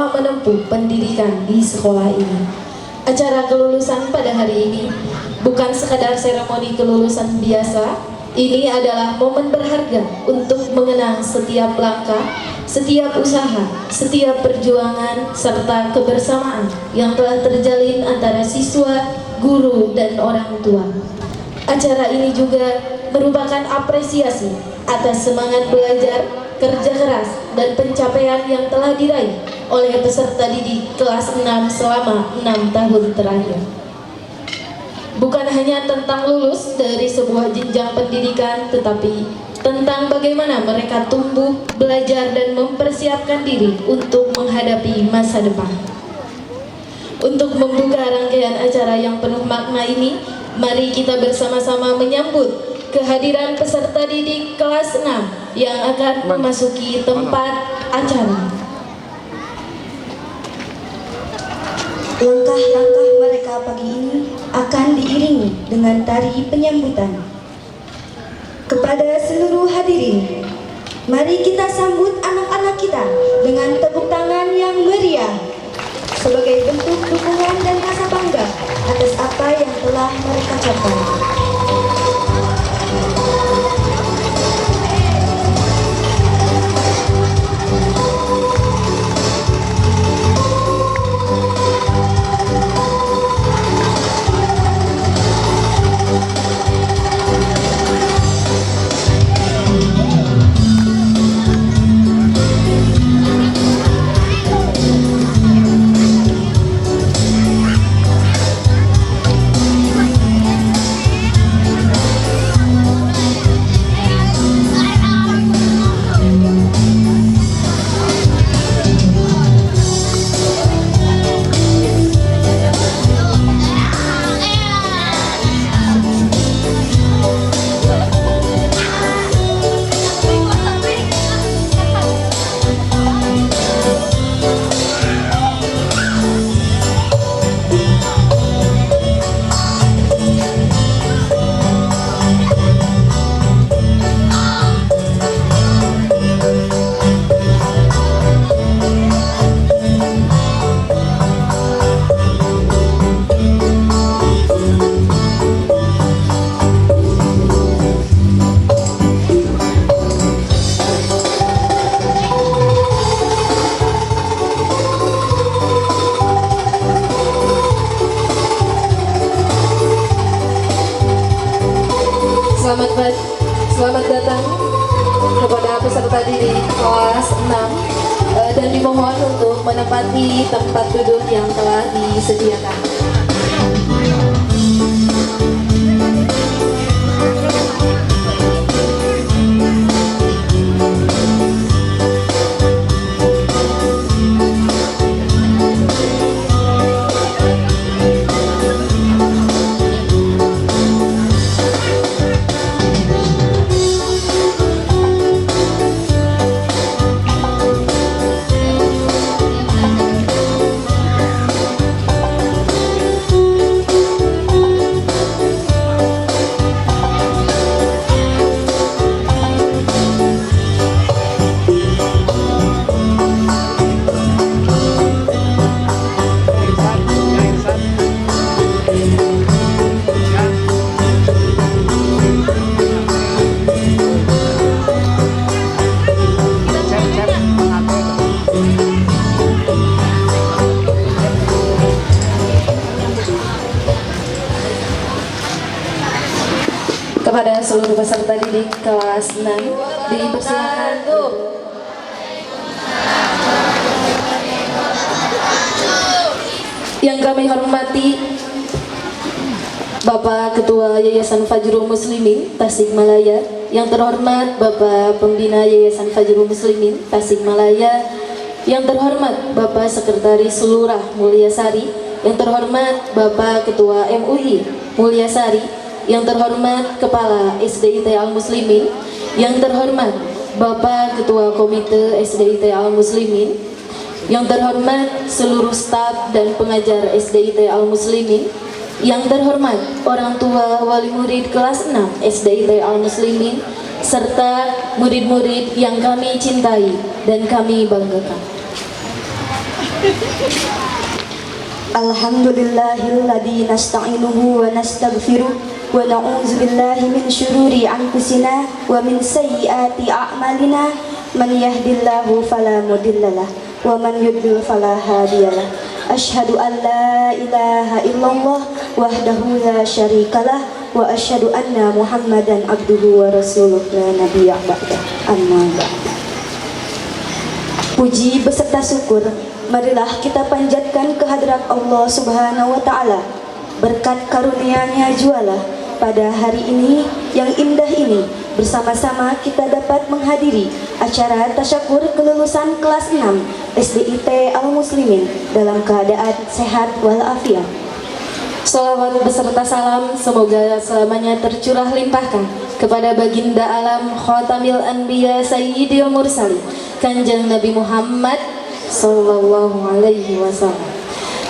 selama menempuh pendidikan di sekolah ini. Acara kelulusan pada hari ini bukan sekadar seremoni kelulusan biasa. Ini adalah momen berharga untuk mengenang setiap langkah, setiap usaha, setiap perjuangan, serta kebersamaan yang telah terjalin antara siswa, guru, dan orang tua. Acara ini juga merupakan apresiasi atas semangat belajar, kerja keras, dan pencapaian yang telah diraih oleh peserta didik kelas 6 selama 6 tahun terakhir. Bukan hanya tentang lulus dari sebuah jenjang pendidikan, tetapi tentang bagaimana mereka tumbuh, belajar, dan mempersiapkan diri untuk menghadapi masa depan. Untuk membuka rangkaian acara yang penuh makna ini, mari kita bersama-sama menyambut kehadiran peserta didik kelas 6 yang akan memasuki tempat acara. Langkah-langkah mereka pagi ini akan diiringi dengan tari penyambutan. Kepada seluruh hadirin, mari kita sambut anak-anak kita dengan tepuk tangan yang meriah sebagai bentuk dukungan dan rasa bangga atas apa yang telah mereka capai. Selamat datang kepada peserta didik kelas 6 dan dimohon untuk menempati tempat duduk yang telah disediakan. Kepada seluruh peserta didik kelas 6 dipersilakan yang kami hormati Bapak Ketua Yayasan Fajrul Muslimin Tasikmalaya, yang terhormat Bapak Pembina Yayasan Fajrul Muslimin Tasikmalaya, yang terhormat Bapak Sekretaris Lurah Mulyasari, yang terhormat Bapak Ketua MUI Mulyasari, yang terhormat Kepala SDIT Al-Muslimin, yang terhormat Bapak Ketua Komite SDIT Al-Muslimin, yang terhormat seluruh staf dan pengajar SDIT Al-Muslimin, yang terhormat orang tua wali murid kelas 6 SDIT Al-Muslimin, serta murid-murid yang kami cintai dan kami banggakan. Alhamdulillahilladzi nasta'inuhu wa nastaghfiruh wa na'udzu billahi min syururi anfusina wa min sayyiati a'malina man yahdihillahu fala mudhillalah wa man yudlil fala hadiyalah. Asyhadu an la ilaha illallah wahdahu la syarikalah wa asyhadu anna Muhammadan abduhu wa rasuluh la nabiyya ba'dah. Amma ba'd. Puji beserta syukur marilah kita panjatkan kehadrat Allah Subhanahu wa taala. Berkat karunia-Nya jualah pada hari ini yang indah ini bersama-sama kita dapat menghadiri acara tasyakur kelulusan kelas 6 SDIT Al-Muslimin dalam keadaan sehat walafiat. Salawat beserta salam semoga selamanya tercurah limpahkan kepada baginda alam Khatamil Anbiya Sayyidil Mursalin Kanjeng Nabi Muhammad Sallallahu Alaihi Wasallam.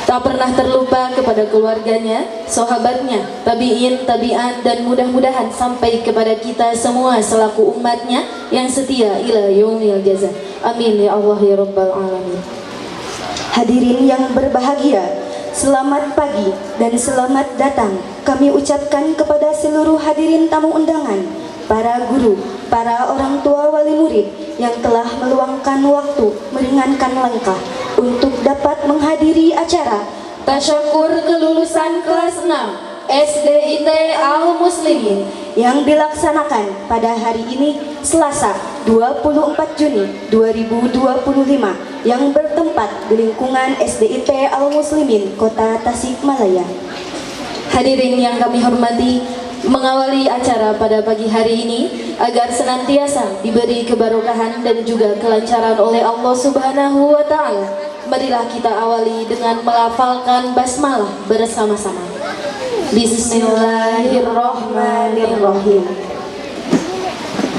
Tak pernah terlupa kepada keluarganya, sahabatnya, tabi'in, tabi'at, dan mudah-mudahan sampai kepada kita semua selaku umatnya yang setia ila yaumil jaza. Amin ya Allah ya Rabbal Alamin. Hadirin yang berbahagia, selamat pagi dan selamat datang kami ucapkan kepada seluruh hadirin tamu undangan, para guru, para orang tua wali murid yang telah meluangkan waktu meringankan langkah untuk dapat menghadiri acara Tasyakur kelulusan kelas 6 SDIT Al-Muslimin yang dilaksanakan pada hari ini Selasa 24 Juni 2025 yang bertempat di lingkungan SDIT Al-Muslimin Kota Tasikmalaya. Hadirin yang kami hormati, mengawali acara pada pagi hari ini agar senantiasa diberi keberkahan dan juga kelancaran oleh Allah Subhanahu wa taala. Marilah kita awali dengan melafalkan basmalah bersama-sama. Bismillahirrahmanirrahim.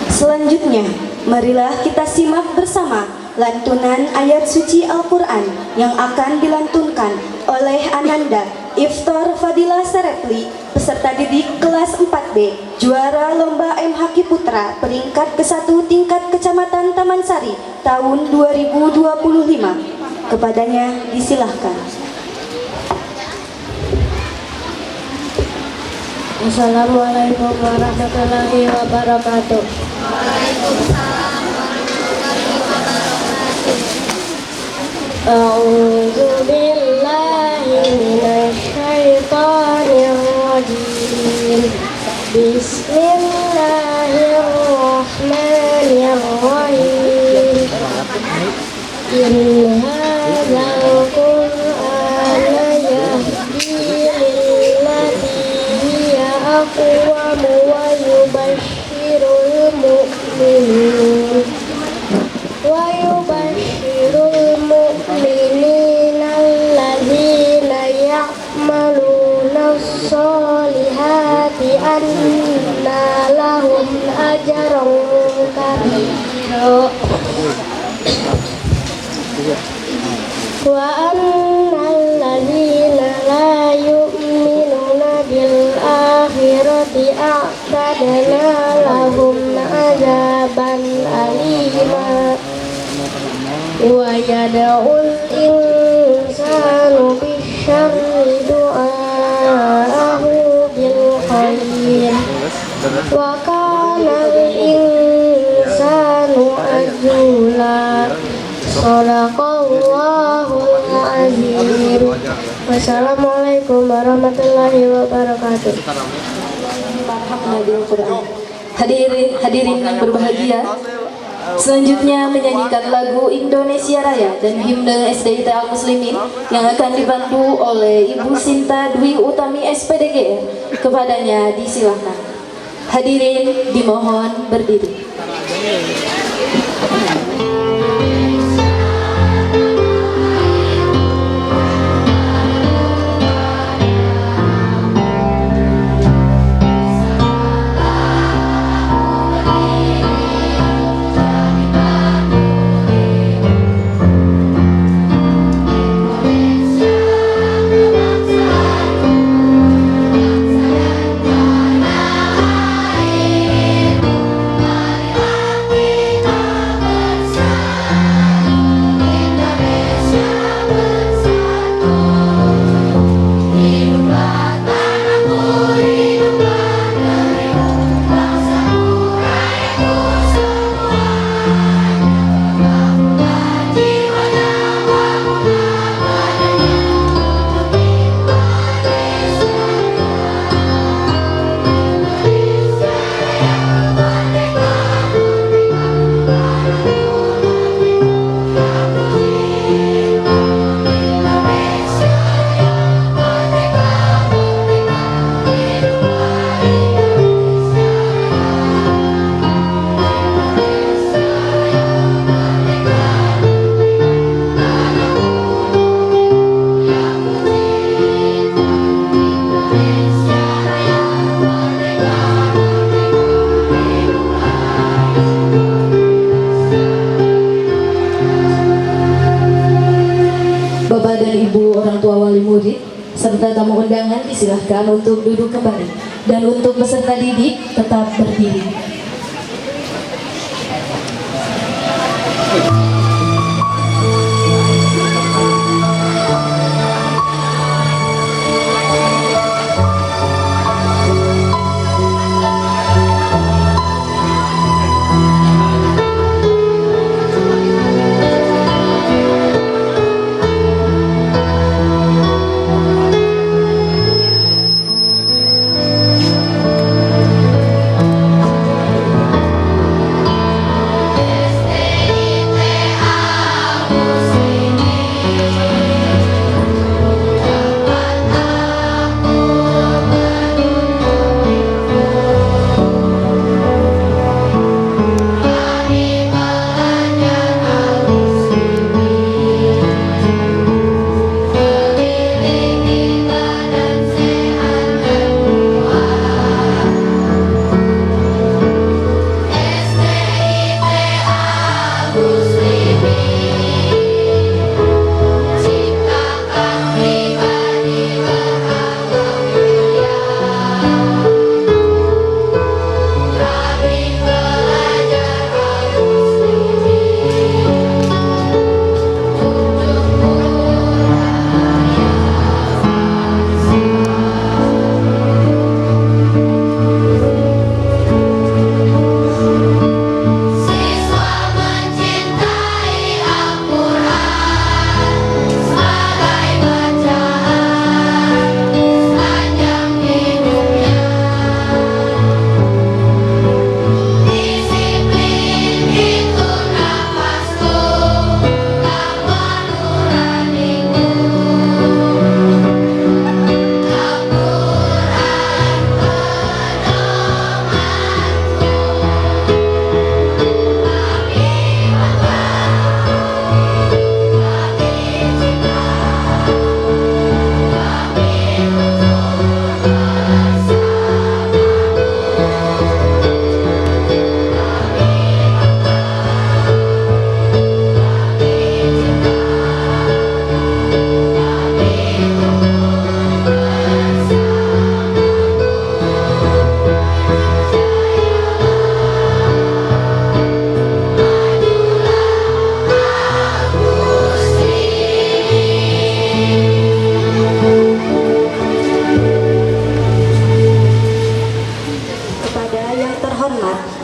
Selanjutnya, marilah kita simak bersama lantunan ayat suci Al-Quran yang akan dilantunkan oleh Ananda Iftar Fadila Serepli, peserta didik kelas 4B, juara lomba MHQ Putra peringkat ke-1 tingkat Kecamatan Taman Sari tahun 2025. Kepadanya disilahkan. Assalamualaikum warahmatullahi wabarakatuh. A'udzu billahi minasy syaithanir rajim. Bismillahirrahmanirrahim. In hadzal qur'ana yahdi lillati hiya aqwam wa yubashshirul mu'minina alladzina ya'maluna sholihati anna lahum ajran kabira wa annal ladzina la yu'minuna bil akhirati a'tadna lahum azaban alima wa yad'ul insanu bisyarri du'aahu bil khair wa kana al insanu ajula. Shadaqallahul azim. Wassalamualaikum warahmatullahi wabarakatuh. Hadirin yang berbahagia, selanjutnya menyanyikan lagu Indonesia Raya dan himne SDIT Al-Muslimin yang akan dibantu oleh Ibu Sinta Dwi Utami SPDG. Kepadanya disilahkan. Hadirin dimohon berdiri. Bapak dan Ibu orang tua wali murid, serta tamu undangan disilahkan untuk duduk kembali. Dan untuk peserta didik tetap berdiri.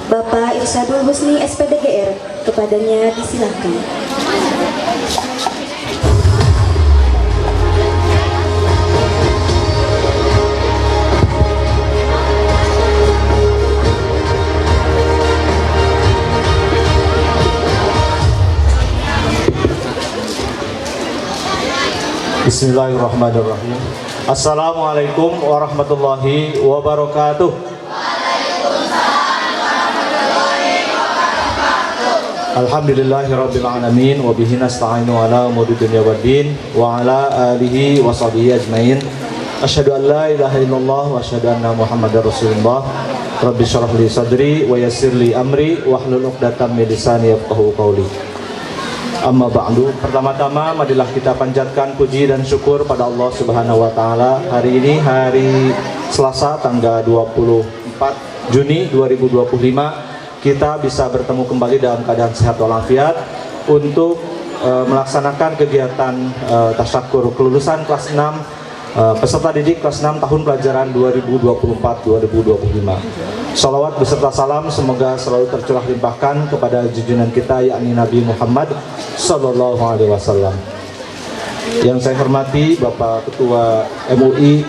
Bapak Irsyadul Husni SPDGR, kepadanya disilakan. Bismillahirrahmanirrahim. Assalamualaikum warahmatullahi wabarakatuh. Alhamdulillahirabbil alamin wa bihi nasta'inu ala umuri dunya waddin wa ala alihi wa sahbihi ajmain. Asyhadu an la ilaha illallah wa asyhadu anna Muhammadar Rasulullah. Rabbi shrah li sadri wa yassir li amri wahlul 'uqdatam min lisani yafqahu qawli. Amma ba'du. Pertama-tama marilah kita panjatkan puji dan syukur pada Allah Subhanahu wa taala. Hari ini hari Selasa tanggal 24 Juni 2025 kita bisa bertemu kembali dalam keadaan sehat walafiat untuk melaksanakan kegiatan tasyakur kelulusan kelas 6 peserta didik kelas 6 tahun pelajaran 2024-2025. Salawat beserta salam semoga selalu tercurah limpahkan kepada junjungan kita yakni Nabi Muhammad Sallallahu Alaihi Wasallam. Yang saya hormati Bapak Ketua MUI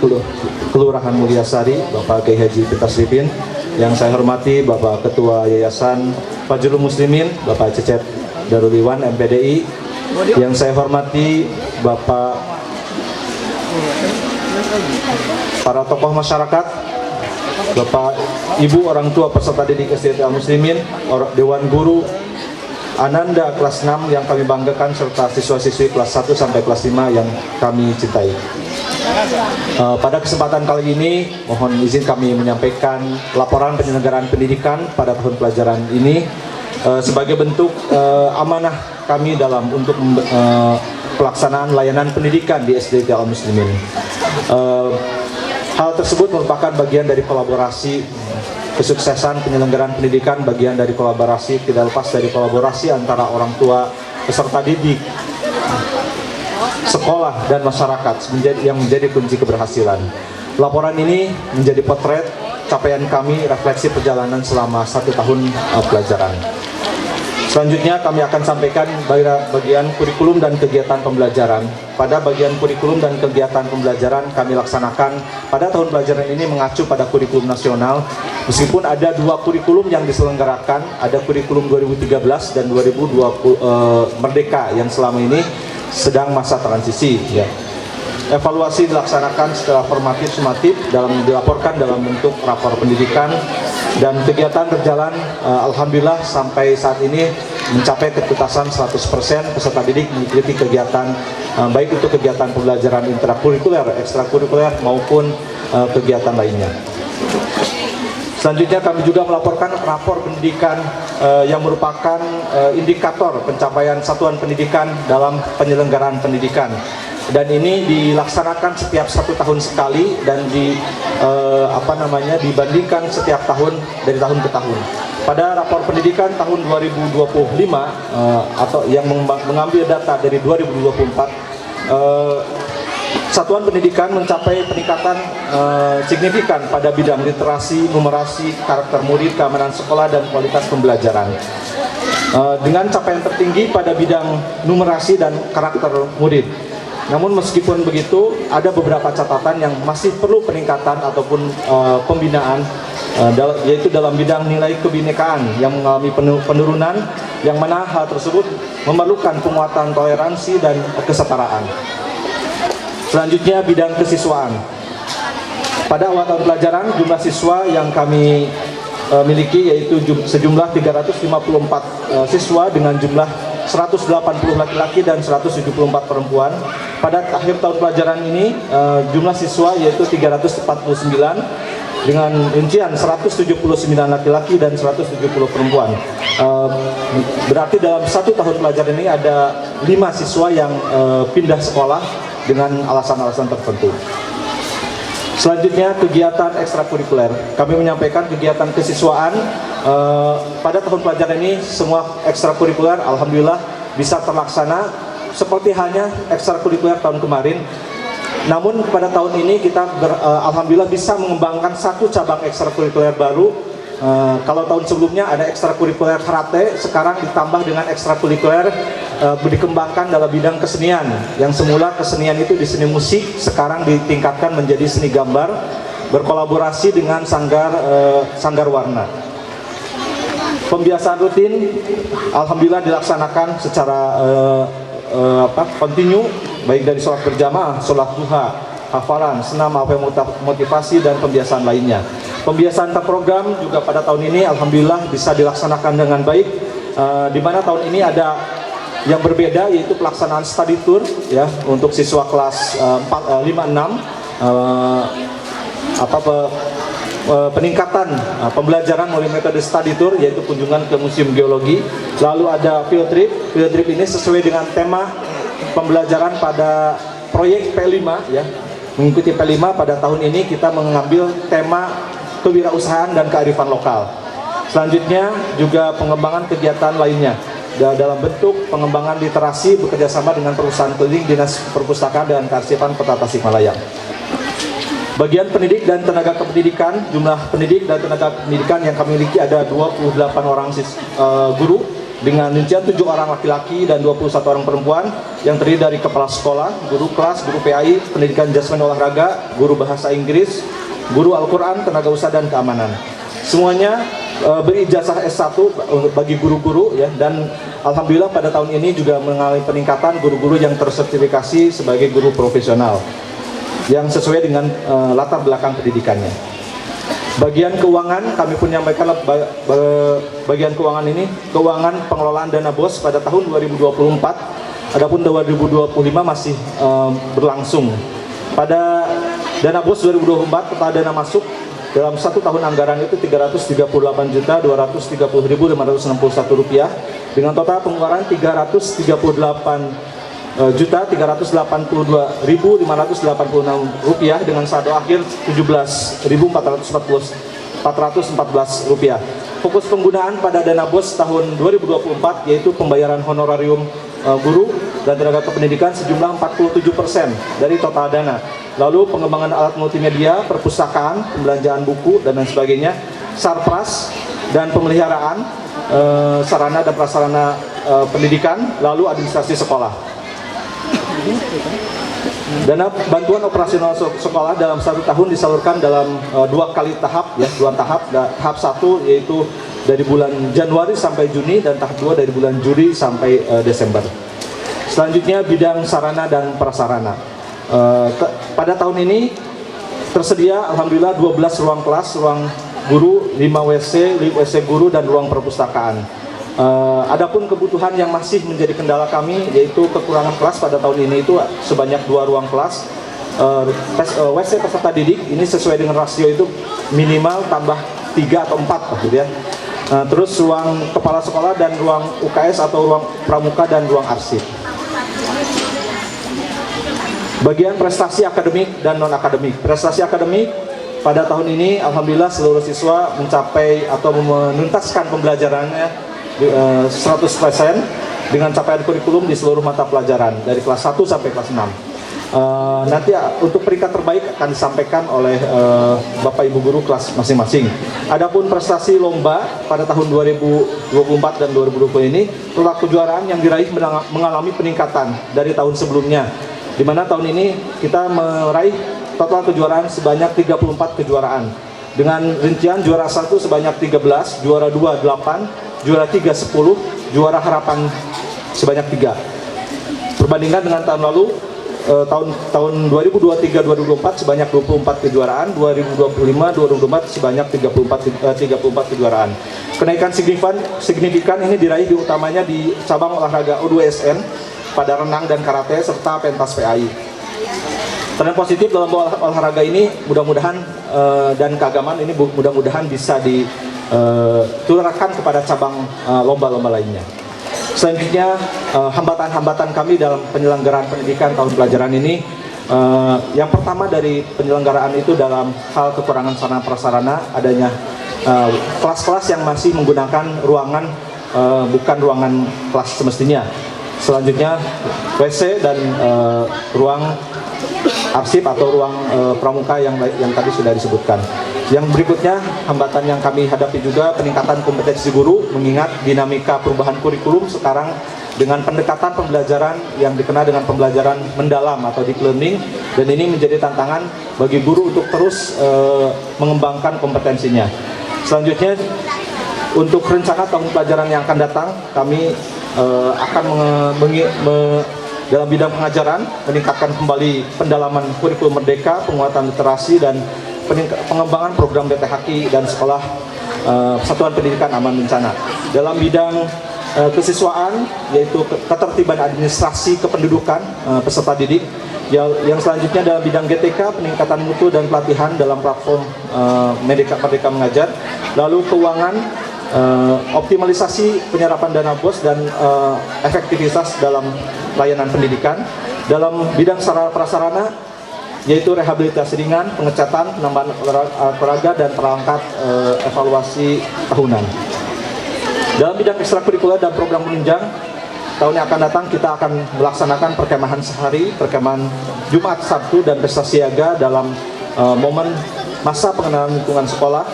Kelurahan Mulyasari, Bapak Kiai Haji Tasrifin. Yang saya hormati Bapak Ketua Yayasan Fajrul Muslimin, Bapak Cecep Daruliwan MPDI. Yang saya hormati Bapak para tokoh masyarakat, Bapak Ibu orang tua peserta didik SD Muslimin, Dewan Guru Ananda kelas 6 yang kami banggakan, serta siswa-siswi kelas 1 sampai kelas 5 yang kami cintai. Pada kesempatan kali ini mohon izin kami menyampaikan laporan penyelenggaraan pendidikan pada tahun pelajaran ini sebagai bentuk amanah kami dalam untuk pelaksanaan layanan pendidikan di SD Al Muslimin. Hal tersebut merupakan bagian dari kolaborasi kesuksesan penyelenggaraan pendidikan, bagian dari kolaborasi, tidak lepas dari kolaborasi antara orang tua, peserta didik, sekolah, dan masyarakat yang menjadi kunci keberhasilan. Laporan ini menjadi potret capaian kami refleksi perjalanan selama 1 tahun pelajaran. Selanjutnya kami akan sampaikan bagian kurikulum dan kegiatan pembelajaran. Pada bagian kurikulum dan kegiatan pembelajaran kami laksanakan pada tahun pelajaran ini mengacu pada kurikulum nasional. Meskipun ada 2 kurikulum yang diselenggarakan, ada kurikulum 2013 dan 2020 Merdeka yang selama ini sedang masa transisi. Ya. Evaluasi dilaksanakan secara formatif sumatif dilaporkan dalam bentuk rapor pendidikan, dan kegiatan berjalan alhamdulillah sampai saat ini mencapai ketuntasan 100%. Peserta didik mengikuti kegiatan baik itu kegiatan pembelajaran intrakurikuler, ekstrakurikuler maupun kegiatan lainnya. Selanjutnya kami juga melaporkan rapor pendidikan yang merupakan indikator pencapaian satuan pendidikan dalam penyelenggaraan pendidikan. Dan ini dilaksanakan setiap 1 tahun sekali dan dibandingkan setiap tahun dari tahun ke tahun. Pada rapor pendidikan tahun 2025 atau yang mengambil data dari 2024, satuan pendidikan mencapai peningkatan signifikan pada bidang literasi, numerasi, karakter murid, keamanan sekolah, dan kualitas pembelajaran. Dengan capaian tertinggi pada bidang numerasi dan karakter murid. Namun meskipun begitu, ada beberapa catatan yang masih perlu peningkatan ataupun pembinaan, yaitu dalam bidang nilai kebinekaan yang mengalami penurunan, yang mana hal tersebut memerlukan penguatan toleransi dan kesetaraan. Selanjutnya bidang kesiswaan. Pada awal tahun pelajaran, jumlah siswa yang kami miliki yaitu sejumlah 354 siswa dengan jumlah 180 laki-laki dan 174 perempuan. Pada akhir tahun pelajaran ini jumlah siswa yaitu 349 dengan rincian 179 laki-laki dan 170 perempuan. Berarti dalam 1 tahun pelajaran ini ada 5 siswa yang pindah sekolah dengan alasan-alasan tertentu. Selanjutnya kegiatan ekstrakurikuler. Kami menyampaikan kegiatan kesiswaan pada tahun pelajaran ini semua ekstrakurikuler alhamdulillah bisa terlaksana seperti halnya ekstrakurikuler tahun kemarin. Namun pada tahun ini kita alhamdulillah bisa mengembangkan 1 cabang ekstrakurikuler baru. Kalau tahun sebelumnya ada ekstrakurikuler karate, sekarang ditambah dengan ekstrakurikuler dikembangkan dalam bidang kesenian. Yang semula kesenian itu di seni musik, sekarang ditingkatkan menjadi seni gambar, berkolaborasi dengan sanggar warna. Pembiasaan rutin alhamdulillah dilaksanakan secara kontinu, baik dari sholat berjamaah, sholat duha, hafalan, senam, motivasi, dan pembiasaan lainnya. Pembiasaan terprogram juga pada tahun ini alhamdulillah bisa dilaksanakan dengan baik, di mana tahun ini ada yang berbeda yaitu pelaksanaan study tour ya untuk siswa kelas 5, 6, peningkatan pembelajaran melalui metode study tour yaitu kunjungan ke Museum Geologi. Lalu ada field trip. Field trip ini sesuai dengan tema pembelajaran pada proyek P5 ya. Mengikuti P5 pada tahun ini kita mengambil tema kewirausahaan dan kearifan lokal. Selanjutnya juga pengembangan kegiatan lainnya dalam bentuk pengembangan literasi bekerjasama dengan perusahaan keliling Dinas Perpustakaan dan Kearsipan Kota Tasikmalaya. Bagian pendidik dan tenaga kependidikan, jumlah pendidik dan tenaga pendidikan yang kami miliki ada 28 orang guru dengan rincian 7 orang laki-laki dan 21 orang perempuan yang terdiri dari kepala sekolah, guru kelas, guru PAI, pendidikan jasmani olahraga, guru bahasa Inggris, guru Al-Quran, tenaga usaha, dan keamanan. Semuanya berijazah S1 bagi guru-guru ya, dan alhamdulillah pada tahun ini juga mengalami peningkatan guru-guru yang tersertifikasi sebagai guru profesional yang sesuai dengan latar belakang pendidikannya. Bagian keuangan, kami pun menyampaikan bagian keuangan ini, keuangan pengelolaan dana BOS pada tahun 2024, adapun 2025 masih berlangsung. Pada dana BOS 2024, total dana masuk dalam 1 tahun anggaran itu Rp338.230.561 dengan total pengeluaran Rp338.230.561 rupiah dengan saldo akhir 17.414 rupiah. Fokus penggunaan pada dana BOS tahun 2024 yaitu pembayaran honorarium guru dan tenaga kependidikan sejumlah 47% dari total dana. Lalu pengembangan alat multimedia, perpustakaan, pembelanjaan buku dan lain sebagainya, sarpras dan pemeliharaan sarana dan prasarana pendidikan, lalu administrasi sekolah. Dana bantuan operasional sekolah dalam 1 tahun disalurkan dalam 2 kali tahap, ya, 2 tahap. Tahap 1 yaitu dari bulan Januari sampai Juni dan tahap 2 dari bulan Juli sampai Desember. Selanjutnya bidang sarana dan prasarana. Pada tahun ini tersedia alhamdulillah 12 ruang kelas, ruang guru, 5 WC guru dan ruang perpustakaan. Adapun kebutuhan yang masih menjadi kendala kami yaitu kekurangan kelas pada tahun ini itu sebanyak 2 ruang kelas. WC peserta didik ini sesuai dengan rasio itu minimal tambah 3 atau 4 gitu ya. Terus ruang kepala sekolah dan ruang UKS atau ruang pramuka dan ruang arsip. Bagian prestasi akademik dan non akademik. Prestasi akademik pada tahun ini alhamdulillah seluruh siswa mencapai atau menuntaskan pembelajarannya 100% dengan capaian kurikulum di seluruh mata pelajaran dari kelas 1 sampai kelas 6. Nanti untuk peringkat terbaik akan disampaikan oleh Bapak Ibu guru kelas masing-masing. Adapun prestasi lomba pada tahun 2024 dan 2020 ini, total kejuaraan yang diraih mengalami peningkatan dari tahun sebelumnya. Di mana tahun ini kita meraih total kejuaraan sebanyak 34 kejuaraan. Dengan rincian juara 1 sebanyak 13, juara 2 8, juara 3 10, juara harapan sebanyak 3. Perbandingan dengan tahun lalu, tahun 2023-2024 sebanyak 24 kejuaraan, 2025-2024 sebanyak 34 kejuaraan. Kenaikan signifikan ini diraih diutamanya di cabang olahraga O2SN pada renang dan karate serta pentas PAI. Tren positif dalam olahraga ini mudah-mudahan dan keagamaan ini mudah-mudahan bisa ditularkan kepada cabang lomba-lomba lainnya. Selanjutnya hambatan-hambatan kami dalam penyelenggaraan pendidikan tahun pelajaran ini, yang pertama dari penyelenggaraan itu dalam hal kekurangan sarana prasarana, adanya kelas-kelas yang masih menggunakan ruangan bukan ruangan kelas semestinya. Selanjutnya WC dan ruang arsip atau ruang pramuka yang tadi sudah disebutkan. Yang berikutnya, hambatan yang kami hadapi juga peningkatan kompetensi guru mengingat dinamika perubahan kurikulum sekarang dengan pendekatan pembelajaran yang dikenal dengan pembelajaran mendalam atau deep learning, dan ini menjadi tantangan bagi guru untuk terus mengembangkan kompetensinya. Selanjutnya, untuk rencana tahun pelajaran yang akan datang, kami akan dalam bidang pengajaran meningkatkan kembali pendalaman kurikulum merdeka, penguatan literasi dan pengembangan program BPHK dan sekolah Satuan Pendidikan Aman Bencana. Dalam bidang kesiswaan yaitu ketertiban administrasi kependudukan peserta didik. Yang selanjutnya dalam bidang GTK, peningkatan mutu dan pelatihan dalam platform Merdeka Mengajar. Lalu keuangan, optimalisasi penyerapan dana BOS dan efektivitas dalam layanan pendidikan. Dalam bidang sarana prasarana yaitu rehabilitasi ringan, pengecatan, penambahan olahraga dan perangkat evaluasi tahunan. Dalam bidang ekstrakurikuler dan program penunjang, tahun yang akan datang kita akan melaksanakan perkemahan sehari, perkemahan Jumat, Sabtu dan pesta siaga dalam momen masa pengenalan lingkungan sekolah.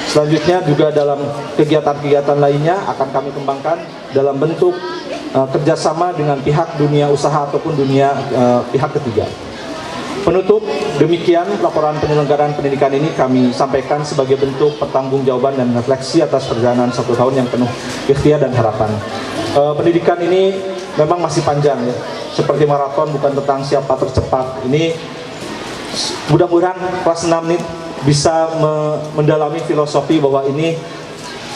Selanjutnya juga dalam kegiatan-kegiatan lainnya akan kami kembangkan dalam bentuk kerjasama dengan pihak dunia usaha ataupun dunia pihak ketiga. Penutup, demikian laporan penyelenggaraan pendidikan ini kami sampaikan sebagai bentuk pertanggungjawaban dan refleksi atas perjalanan 1 tahun yang penuh ikhtiar dan harapan. Pendidikan ini memang masih panjang ya, seperti maraton bukan tentang siapa tercepat. Ini mudah-mudahan kelas 6 ini bisa mendalami filosofi bahwa ini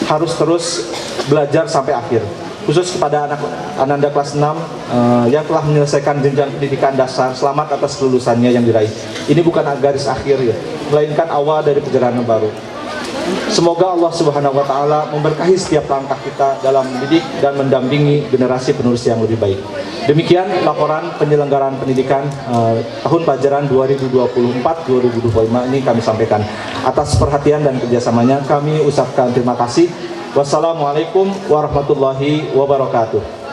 harus terus belajar sampai akhir. Khusus kepada anak Ananda kelas 6 yang telah menyelesaikan jenjang pendidikan dasar, selamat atas kelulusannya yang diraih. Ini bukan garis akhir ya, melainkan awal dari perjalanan baru. Semoga Allah Subhanahu wa taala memberkahi setiap langkah kita dalam mendidik dan mendampingi generasi penerus yang lebih baik. Demikian laporan penyelenggaraan pendidikan tahun pelajaran 2024-2025 ini kami sampaikan. Atas perhatian dan kerjasamanya kami ucapkan terima kasih. Wassalamualaikum warahmatullahi wabarakatuh.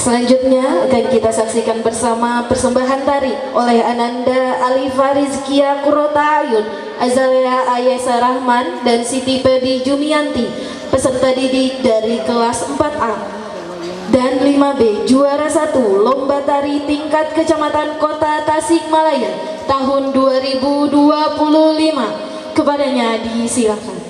Selanjutnya akan kita saksikan bersama persembahan tari oleh Ananda Alifa Rizkia Kurota Ayun, Azalea Ayesa Rahman, dan Siti Pebi Jumianti, peserta didik dari kelas 4A dan 5B, juara 1 Lomba Tari tingkat Kecamatan Kota Tasikmalaya tahun 2025. Kepadanya disilakan.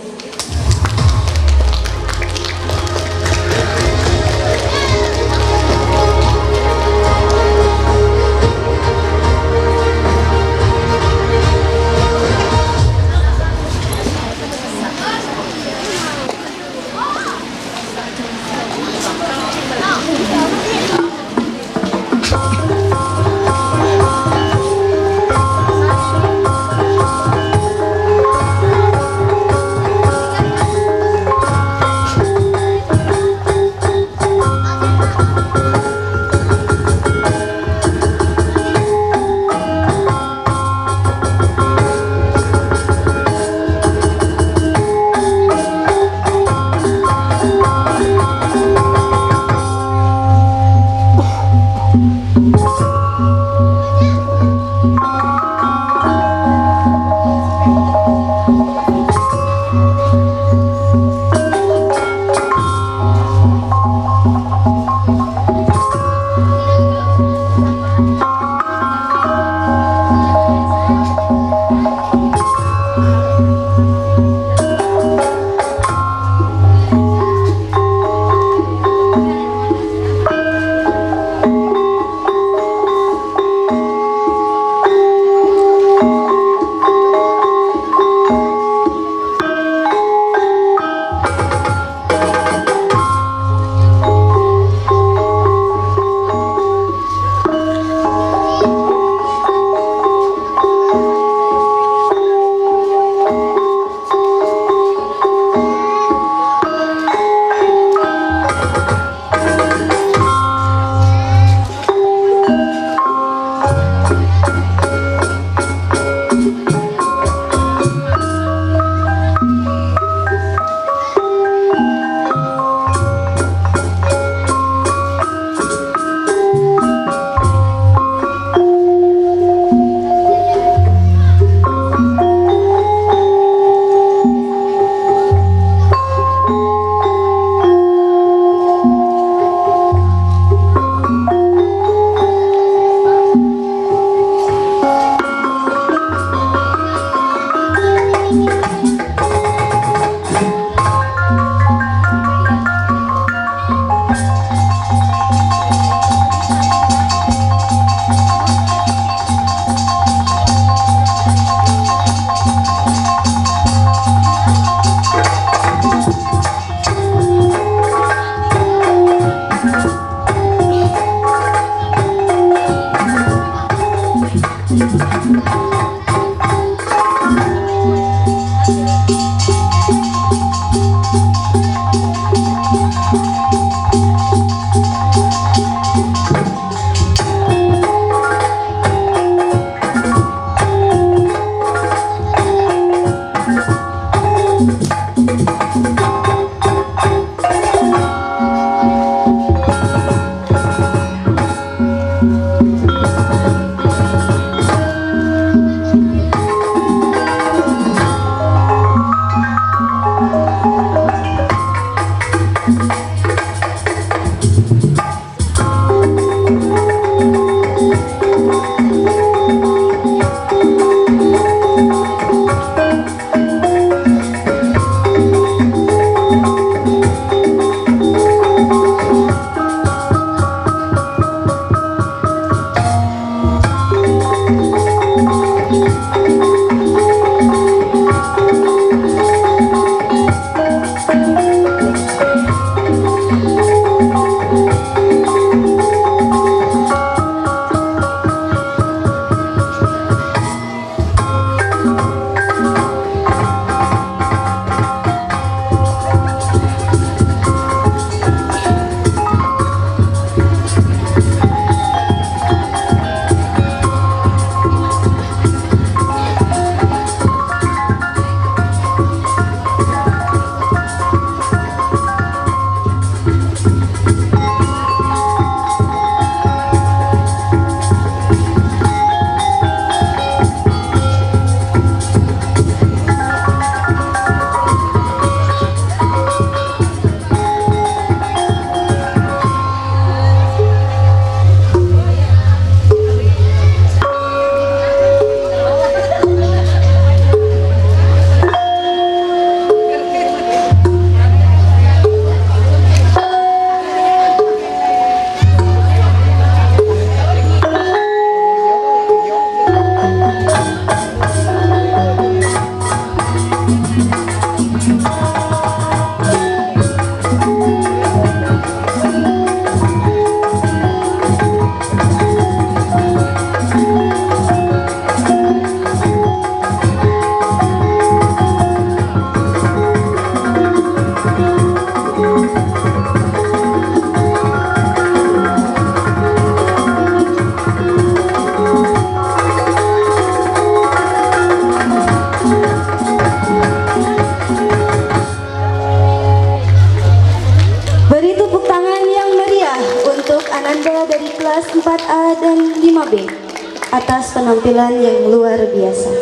penampilan yang luar biasa.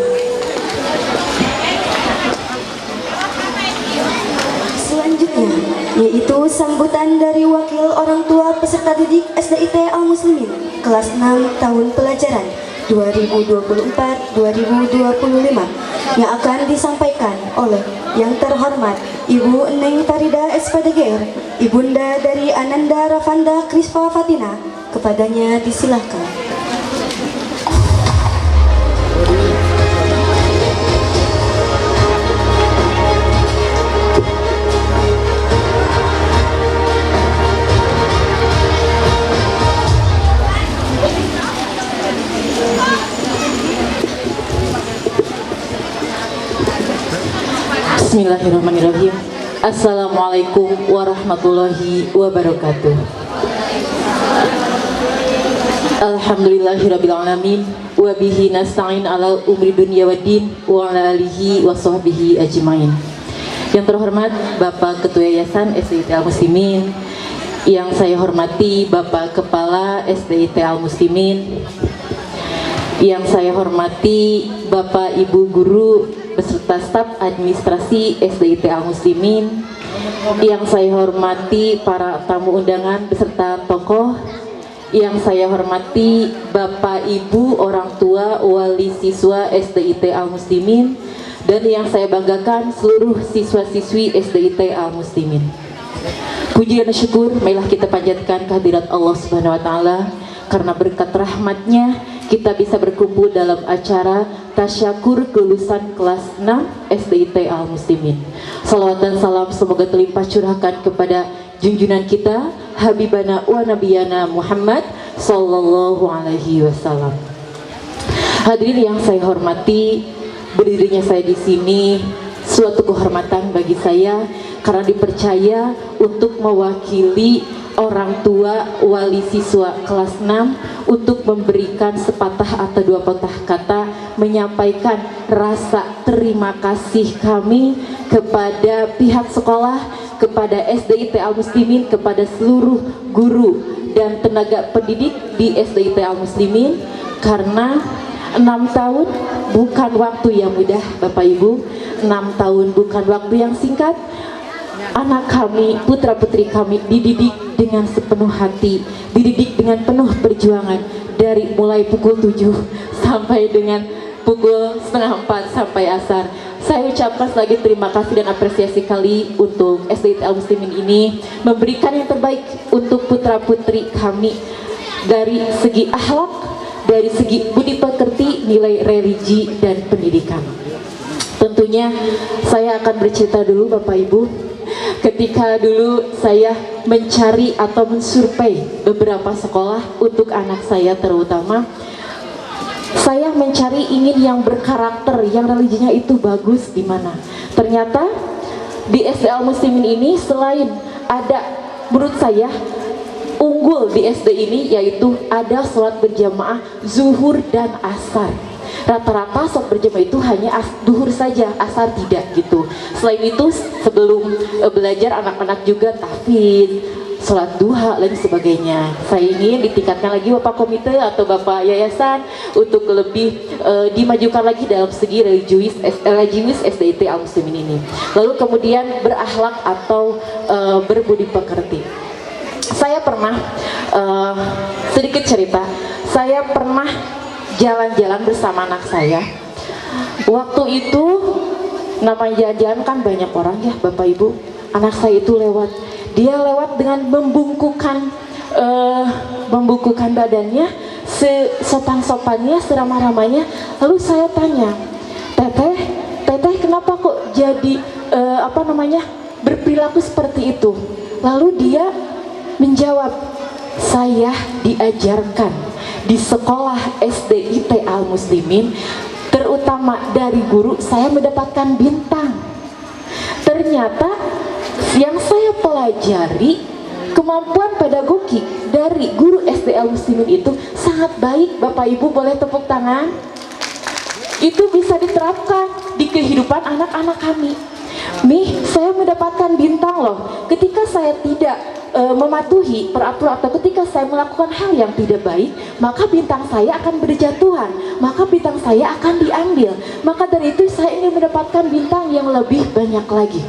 Selanjutnya, yaitu sambutan dari wakil orang tua peserta didik SDIT Al-Muslimin kelas 6 tahun pelajaran 2024-2025 yang akan disampaikan oleh yang terhormat Ibu Neng Farida SPDGR, Ibunda dari Ananda Ravanda Krispa Fatina. Kepadanya disilahkan. Bismillahirrahmanirrahim. Assalamualaikum warahmatullahi wabarakatuh. Alhamdulillahirabbil alamin wa bihi nasta'in ala umri dunya waddin wa ala alihi wa sahbihi ajmain. Yang terhormat Bapak Ketua Yayasan SDIT Al-Muslimin, yang saya hormati Bapak Kepala SDIT Al-Muslimin, yang saya hormati Bapak Ibu Guru beserta staf administrasi SDIT Al-Muslimin, yang saya hormati para tamu undangan beserta tokoh, yang saya hormati Bapak Ibu orang tua wali siswa SDIT Al-Muslimin, dan yang saya banggakan seluruh siswa-siswi SDIT Al-Muslimin. Puji dan syukur marilah kita panjatkan kehadirat Allah Subhanahu wa taala, karena berkat rahmatnya kita bisa berkumpul dalam acara tasyakur kelulusan kelas 6 SDIT Al-Muslimin. Salawat dan salam semoga terlimpah curahkan kepada junjungan kita Habibana wa Nabiyana Muhammad Sallallahu Alaihi Wasallam. Hadirin yang saya hormati, berdirinya saya di sini suatu kehormatan bagi saya karena dipercaya untuk mewakili orang tua wali siswa kelas 6 untuk memberikan sepatah atau dua patah kata menyampaikan rasa terima kasih kami kepada pihak sekolah, kepada SDIT Al-Muslimin, kepada seluruh guru dan tenaga pendidik di SDIT Al-Muslimin, karena 6 tahun bukan waktu yang mudah Bapak Ibu, 6 tahun bukan waktu yang singkat. Anak kami, putra-putri kami dididik dengan sepenuh hati, dididik dengan penuh perjuangan dari mulai pukul 7 sampai dengan pukul setengah 4 sampai asar. Saya ucapkan lagi terima kasih dan apresiasi kali untuk SDIT Al-Muslimin ini memberikan yang terbaik untuk putra-putri kami dari segi akhlak, dari segi budi pekerti, nilai religi dan pendidikan. Tentunya saya akan bercerita dulu Bapak Ibu. Ketika dulu saya mencari atau mensurvei beberapa sekolah untuk anak saya, terutama saya mencari ingin yang berkarakter, yang religinya itu bagus di mana. Ternyata di SD Al-Muslimin ini selain ada menurut saya unggul di SD ini, yaitu ada sholat berjamaah zuhur dan asar. Rata-rata sholat berjamaah itu hanya duhur saja, asar tidak gitu. Selain itu sebelum belajar anak-anak juga tahfidz, sholat duha dan sebagainya. Saya ingin ditingkatkan lagi Bapak Komite atau Bapak Yayasan untuk lebih dimajukan lagi dalam segi religius SDIT Al-Muslimin ini. Lalu kemudian berakhlak atau berbudi pekerti. Saya pernah sedikit cerita, saya pernah jalan-jalan bersama anak saya. Waktu itu namanya jalan-jalan kan banyak orang ya Bapak Ibu. Anak saya itu lewat, dia lewat dengan membungkukan badannya, sesopan-sopannya, seramah-ramahnya. Lalu saya tanya, teteh kenapa kok jadi berperilaku seperti itu? Lalu dia menjawab, saya diajarkan di sekolah SDIT Al-Muslimin, terutama dari guru, saya mendapatkan bintang. Ternyata yang saya pelajari, kemampuan pedagogi dari guru SD Al-Muslimin itu sangat baik. Bapak Ibu boleh tepuk tangan. Itu bisa diterapkan di kehidupan anak-anak kami. Saya mendapatkan bintang loh. Ketika saya tidak mematuhi peraturan atau ketika saya melakukan hal yang tidak baik, maka bintang saya akan berjatuhan, maka bintang saya akan diambil. Maka dari itu saya ingin mendapatkan bintang yang lebih banyak lagi.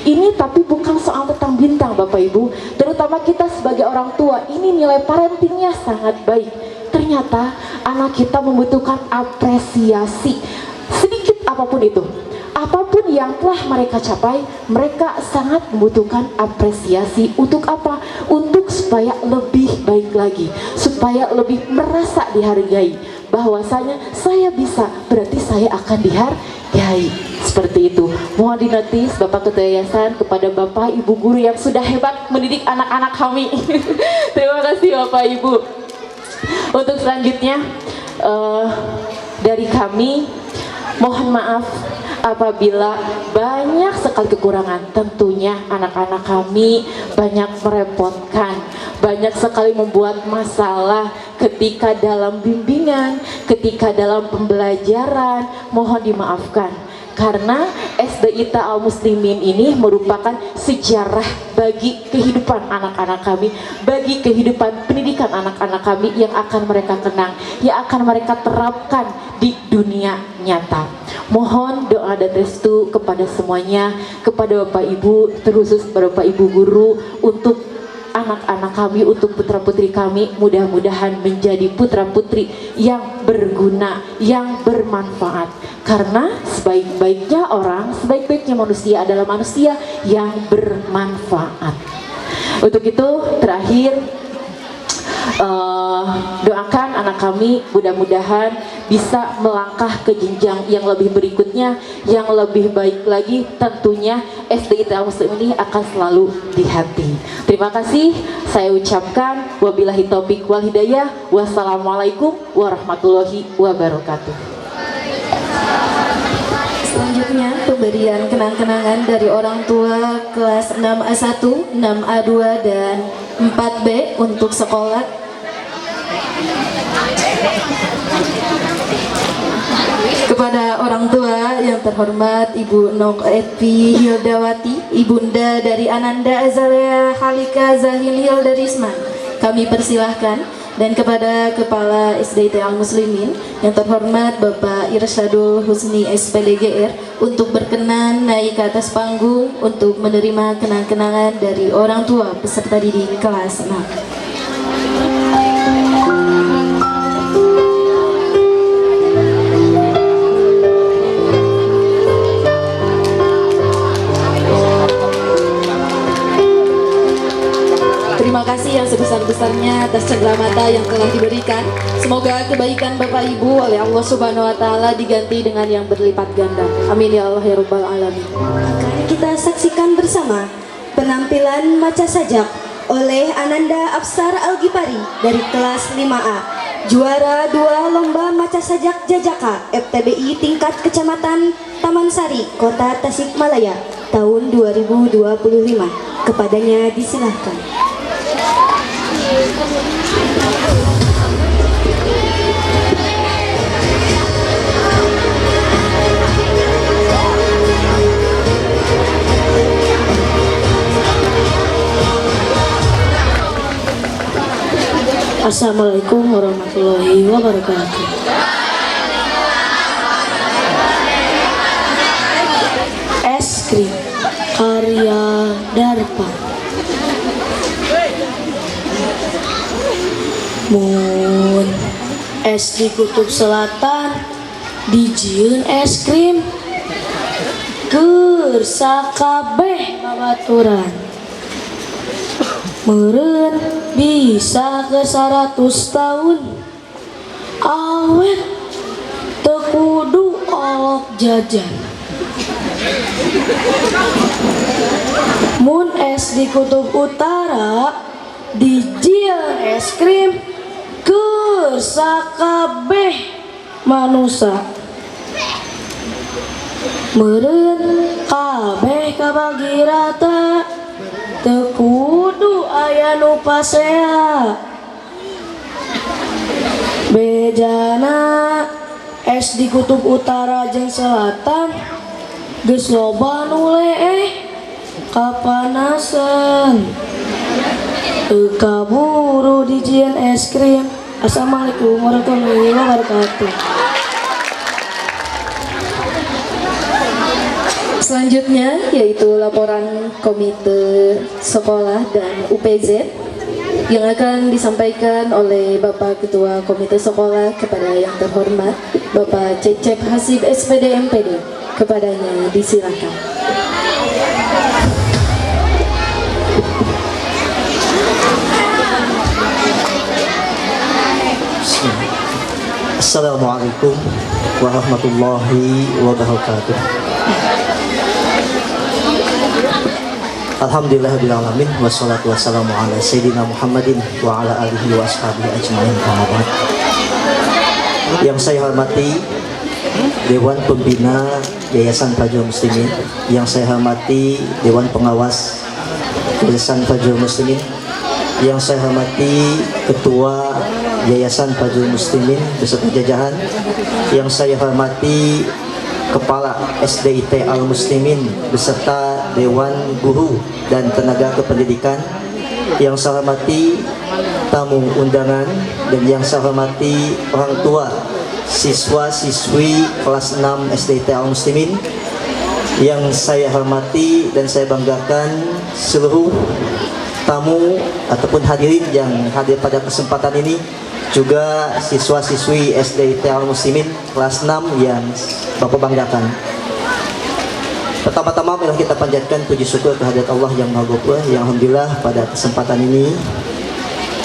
Ini tapi bukan soal tentang bintang Bapak Ibu, terutama kita sebagai orang tua, ini nilai parentingnya sangat baik. Ternyata anak kita membutuhkan apresiasi, sedikit apapun itu. Apapun yang telah mereka capai, mereka sangat membutuhkan apresiasi. Untuk apa? Untuk supaya lebih baik lagi, supaya lebih merasa dihargai. Bahwasanya saya bisa, berarti saya akan dihargai. Seperti itu. Mohon dinotis Bapak Ketua Yayasan kepada Bapak Ibu guru yang sudah hebat mendidik anak-anak kami. Terima kasih Bapak Ibu. Untuk selanjutnya dari kami, mohon maaf apabila banyak sekali kekurangan. Tentunya anak-anak kami banyak merepotkan, banyak sekali membuat masalah ketika dalam bimbingan, ketika dalam pembelajaran. Mohon dimaafkan, karena SDI Ta'al Muslimin ini merupakan sejarah bagi kehidupan anak-anak kami, bagi kehidupan pendidikan anak-anak kami yang akan mereka kenang, yang akan mereka terapkan di dunia nyata. Mohon doa dan restu kepada semuanya, kepada Bapak Ibu, terkhusus kepada Bapak Ibu guru, untuk anak-anak kami, untuk putra-putri kami, mudah-mudahan menjadi putra-putri yang berguna, yang bermanfaat. Karena sebaik-baiknya orang, sebaik-baiknya manusia adalah manusia yang bermanfaat. Untuk itu, terakhir, doakan anak kami mudah-mudahan bisa melangkah ke jenjang yang lebih berikutnya, yang lebih baik lagi. Tentunya SDI Ta'al Muslim ini akan selalu di hati. Terima kasih saya ucapkan, wabillahi taufik wal hidayah, wassalamualaikum warahmatullahi wabarakatuh. Selanjutnya pemberian kenang-kenangan dari orang tua kelas 6A1, 6A2 dan 4B untuk sekolah. Kepada orang tua yang terhormat Ibu Nok Etpi Hildawati, Ibunda dari Ananda Azalea Halika Zahil Hildarisman, kami persilahkan. Dan kepada Kepala SDI Ta'al Muslimin yang terhormat Bapak Irsyadul Husni SPDGR untuk berkenan naik ke atas panggung untuk menerima kenang-kenangan dari orang tua peserta didik kelas 6. Terima kasih yang sebesar-besarnya atas cendera mata yang telah diberikan. Semoga kebaikan Bapak Ibu oleh Allah Subhanahu wa Ta'ala diganti dengan yang berlipat ganda. Amin ya Allah ya Rabbal Alamin. Akan kita saksikan bersama penampilan Maca Sajak oleh Ananda Afsar Al-Ghifari dari kelas 5A, juara 2 lomba Maca Sajak Jajaka FTBI tingkat Kecamatan Taman Sari, Kota Tasikmalaya tahun 2025. Kepadanya disilahkan. Assalamualaikum warahmatullahi wabarakatuh. Es krim karya Darpa. Mun es di Kutub Selatan dijieun es krim keur sakabeh babaturan. Meureun bisa ke 100 tahun awet teu kudu olok jajan. Mun es di Kutub Utara dijieun es krim keur sakabeh manusa. Meureun kabeh kabagi rata teu kudu aya nu pasea. Bedana es di Kutub Utara jeung Selatan geus loba nu leeh kapanasan. Kaburu dijian es krim. Assalamualaikum warahmatullahi wabarakatuh. Selanjutnya yaitu laporan komite sekolah dan UPZ yang akan disampaikan oleh Bapak Ketua Komite Sekolah kepada yang terhormat Bapak Cecep Hasib SPD MPD. Kepadanya disilakan. Assalamualaikum warahmatullahi wabarakatuh. Alhamdulillahirrahmanirrahim. Wassalatu wassalamu ala Sayyidina Muhammadin wa ala alihi wa ashabihi ajma'in. Yang saya hormati Dewan Pembina Yayasan Fajrul Muslimin, yang saya hormati Dewan Pengawas Yayasan Fajrul Muslimin, yang saya hormati Ketua Yayasan Fajrul Muslimin beserta jajaran, yang saya hormati Kepala SDIT Al-Muslimin beserta Dewan Guru dan Tenaga Kependidikan, yang saya hormati tamu undangan, dan yang saya hormati orang tua siswa-siswi kelas 6 SDIT Al-Muslimin, yang saya hormati dan saya banggakan seluruh tamu ataupun hadirin yang hadir pada kesempatan ini, juga siswa-siswi SDIT Al-Muslimin kelas 6 yang Bapak banggakan. Pertama-tama marilah kita panjatkan puji syukur kehadirat Allah yang Maha Ghafur, yang alhamdulillah pada kesempatan ini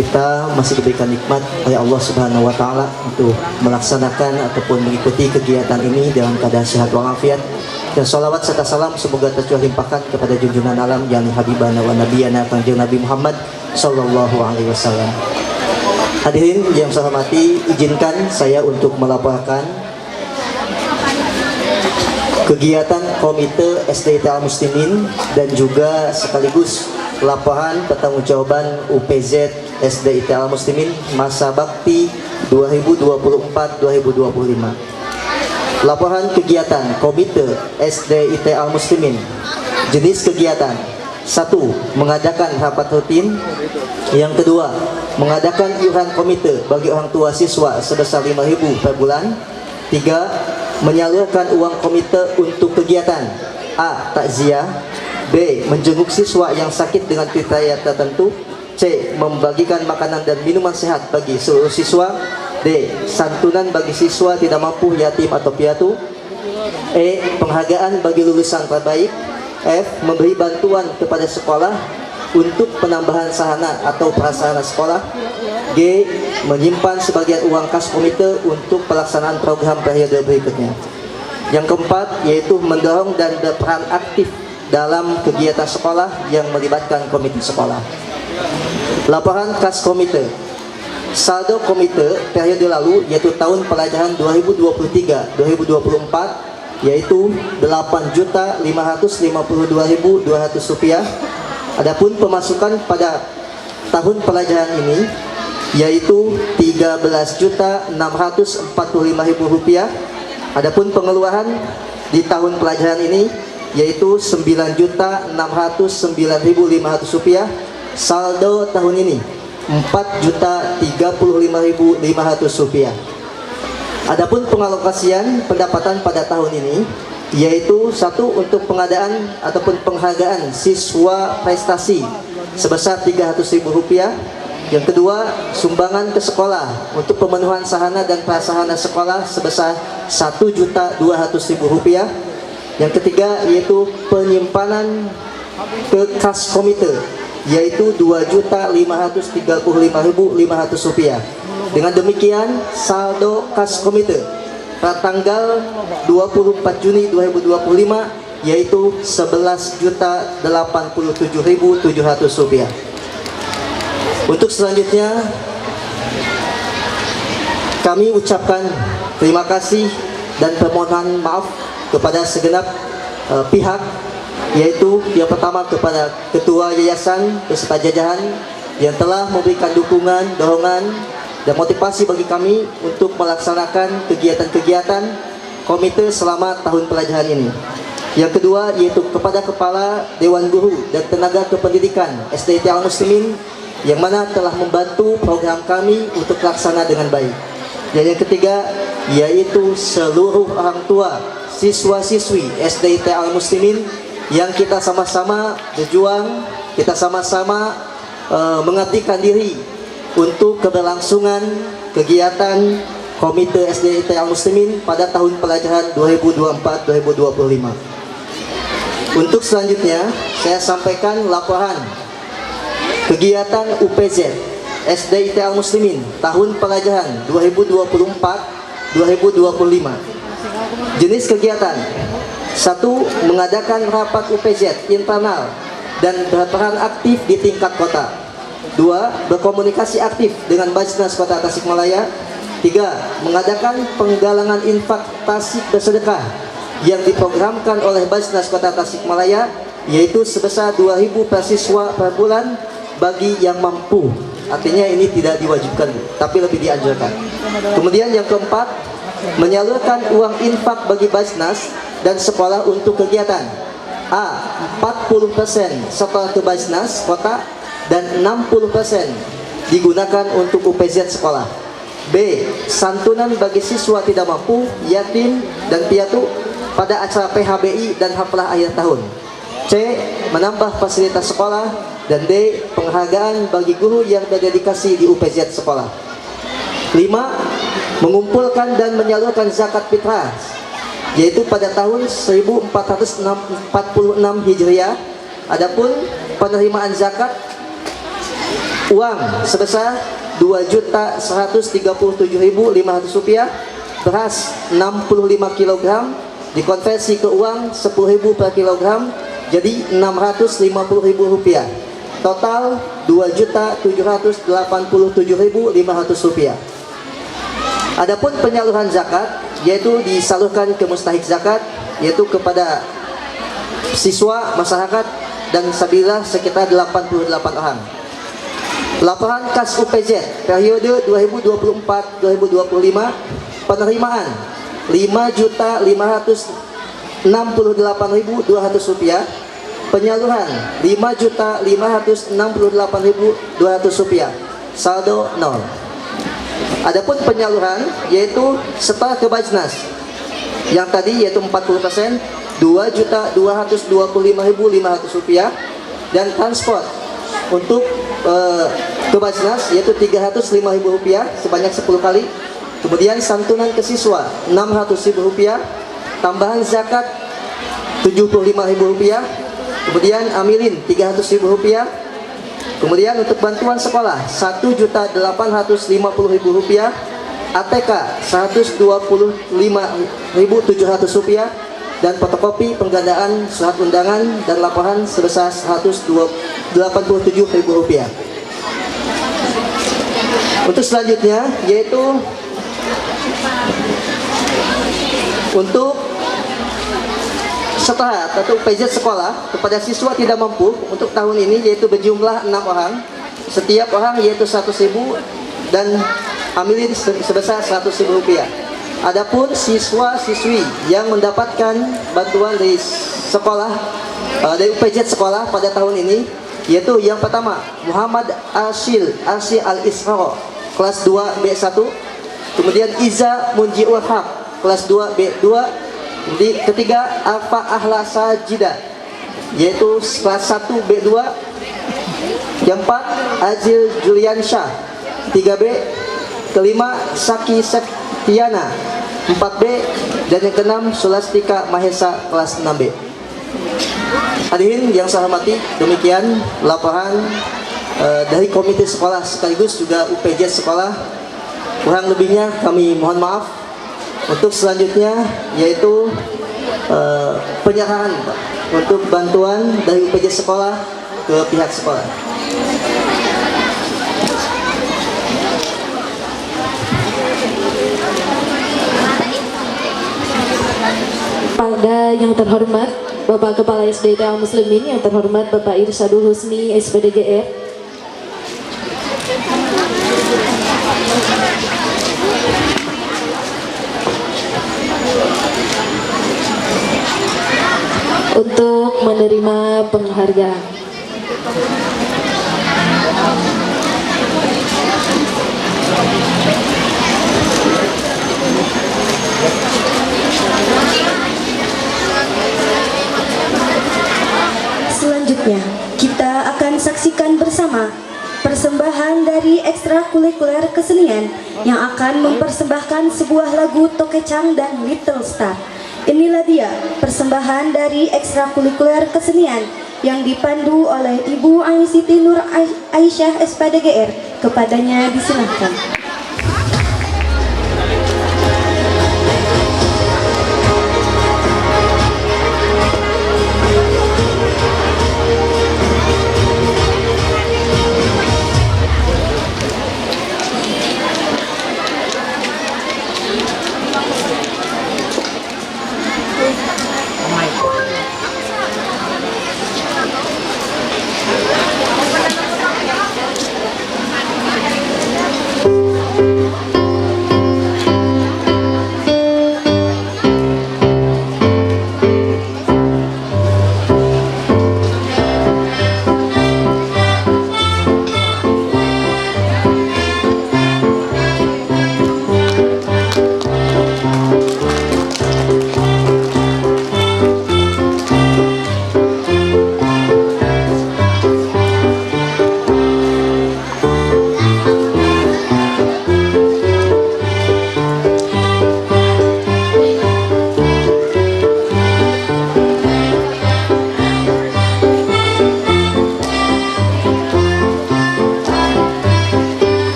kita masih diberikan nikmat oleh Allah Subhanahu wa taala untuk melaksanakan ataupun mengikuti kegiatan ini dalam keadaan sehat walafiat. Dan salawat serta salam semoga tercurah limpahkan kepada junjungan alam yang habibana wa nabiyana Kanjeng Nabi Muhammad sallallahu alaihi wasallam. Hadirin yang saya hormati, izinkan saya untuk melaporkan kegiatan Komite SDIT Al-Muslimin dan juga sekaligus laporan pertanggungjawaban UPZ SDIT Al-Muslimin masa bakti 2024-2025. Laporan kegiatan Komite SDIT Al-Muslimin. Jenis kegiatan: 1. Mengadakan rapat rutin. Yang kedua, mengadakan iuran komite bagi orang tua siswa sebesar 5.000 per bulan. 3. Menyalurkan uang komite untuk kegiatan: A. Takziah, B. Menjenguk siswa yang sakit dengan kriteria tertentu, C. Membagikan makanan dan minuman sehat bagi seluruh siswa, D. Santunan bagi siswa tidak mampu, yatim atau piatu, E. Penghargaan bagi lulusan terbaik, F. Memberi bantuan kepada sekolah untuk penambahan sarana atau prasarana sekolah, G. Menyimpan sebagian uang kas komite untuk pelaksanaan program periode berikutnya. Yang keempat yaitu mendorong dan berperan aktif dalam kegiatan sekolah yang melibatkan komite sekolah. Laporan kas komite. Saldo komite periode lalu yaitu tahun pelajaran 2023-2024 yaitu Rp8.552.200. Adapun pemasukan pada tahun pelajaran ini yaitu Rp13.645.000. Adapun pengeluaran di tahun pelajaran ini yaitu Rp9.609.500. Saldo tahun ini Rp4.035.500. Adapun pengalokasian pendapatan pada tahun ini yaitu 1. Untuk pengadaan ataupun penghargaan siswa prestasi sebesar Rp300.000. Yang kedua, sumbangan ke sekolah untuk pemenuhan sarana dan prasarana sekolah sebesar Rp1.200.000. Yang ketiga yaitu penyimpanan ke kas komite yaitu Rp2.535.500. Dengan demikian saldo kas komite pada tanggal 24 Juni 2025 yaitu Rp11.087.700. Untuk selanjutnya kami ucapkan terima kasih dan permohonan maaf kepada segenap pihak, yaitu yang pertama kepada Ketua Yayasan beserta jajaran yang telah memberikan dukungan, dorongan, dan motivasi bagi kami untuk melaksanakan kegiatan-kegiatan komite selama tahun pelajaran ini. Yang kedua yaitu kepada Kepala Dewan Guru dan Tenaga Kependidikan SDIT Al-Muslimin yang mana telah membantu program kami untuk terlaksana dengan baik. Dan yang ketiga yaitu seluruh orang tua siswa-siswi SDIT Al-Muslimin yang kita sama-sama berjuang, kita sama-sama mengabdikan diri untuk keberlangsungan kegiatan Komite SDIT Al-Muslimin pada tahun pelajaran 2024-2025. Untuk selanjutnya saya sampaikan laporan kegiatan UPZ SDIT Al-Muslimin tahun pelajaran 2024-2025. Jenis kegiatan: 1. Mengadakan rapat UPZ internal dan berperan aktif di tingkat kota. 2. Berkomunikasi aktif dengan Basnas Kota Tasikmalaya. 3. Mengadakan penggalangan infak tasik bersedekah yang diprogramkan oleh Basnas Kota Tasikmalaya, yaitu sebesar 2.000 per siswa per bulan bagi yang mampu. Artinya ini tidak diwajibkan, tapi lebih dianjurkan. Kemudian yang keempat, menyalurkan uang infak bagi Basnas dan sekolah untuk kegiatan. A. 40% sekolah ke Basnas Kota dan 60% digunakan untuk UPZ sekolah. B. Santunan bagi siswa tidak mampu, yatim, dan piatu pada acara PHBI dan haflah akhir tahun. C. Menambah fasilitas sekolah. Dan D. Penghargaan bagi guru yang berdedikasi di UPZ sekolah. 5. Mengumpulkan dan menyalurkan zakat fitrah, yaitu pada tahun 1446 Hijriah. Adapun penerimaan zakat uang sebesar Rp2.137.500, beras 65 kg dikonversi ke uang 10.000 per kilogram, jadi Rp650.000. Total Rp2.787.500. Adapun penyaluran zakat, yaitu disalurkan ke mustahik zakat, yaitu kepada siswa, masyarakat, dan sabila sekitar 88 orang. Laporan kas UPZ periode 2024-2025, penerimaan Rp5.568.200, penyaluran Rp5.568.200, saldo 0. Adapun penyaluran yaitu setelah ke Basnas yang tadi yaitu 40%, Rp2.225.500, dan transport untuk ke Basnas yaitu Rp305.000 sebanyak 10 kali. Kemudian santunan ke siswa Rp600.000, tambahan zakat Rp75.000, kemudian amilin Rp300.000, kemudian untuk bantuan sekolah Rp1.850.000, ATK Rp125.700, dan fotokopi penggandaan surat undangan dan laporan sebesar Rp187.000. Untuk selanjutnya yaitu untuk setara atau PZ sekolah kepada siswa tidak mampu untuk tahun ini, yaitu berjumlah 6 orang, setiap orang yaitu Rp100.000 dan amilin sebesar Rp100.000. Adapun siswa-siswi yang mendapatkan bantuan dari sekolah dari UPZ sekolah pada tahun ini, yaitu yang pertama Muhammad Arsyil Al-Isra kelas 2 B1, kemudian Iza Munjiul Haq kelas 2 B2, ketiga Alfa Ahla Sajida yaitu kelas 1 B2, yang empat Azil Julian Syah 3B, kelima Saki Septiana 4B, dan yang keenam Sulastika Mahesa kelas 6B. Hadirin yang saya hormati, demikian laporan dari komite sekolah sekaligus juga UPZ sekolah. Kurang lebihnya kami mohon maaf. Untuk selanjutnya yaitu penyerahan untuk bantuan dari UPZ sekolah ke pihak sekolah. Pada yang terhormat Bapak Kepala SDIT Al-Muslimin, yang terhormat Bapak Irsyadul Husni SPDGR, untuk menerima penghargaan. pertama, persembahan dari ekstrakurikuler kesenian yang akan mempersembahkan sebuah lagu Tokecang dan Little Star. Inilah dia persembahan dari ekstrakurikuler kesenian yang dipandu oleh Ibu Siti Nur Aisyah SPDGR. Kepadanya disilahkan.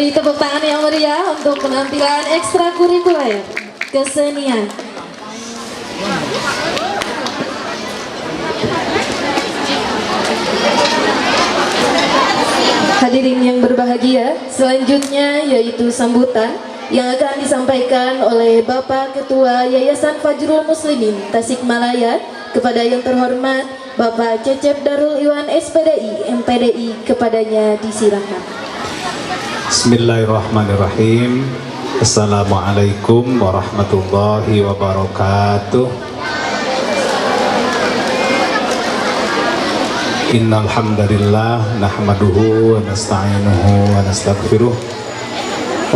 Tepuk tangan yang meriah untuk penampilan ekstrakurikuler kesenian. Hadirin yang berbahagia, selanjutnya yaitu sambutan yang akan disampaikan oleh Bapak Ketua Yayasan Fajrul Muslimin Tasikmalaya kepada yang terhormat Bapak Cecep Darul Iwan SPDI MPDI. Kepadanya disilakan. Bismillahirrahmanirrahim. Assalamualaikum warahmatullahi wabarakatuh. Innal hamdalillah nahmaduhu wa nasta'inuhu wa nastaghfiruh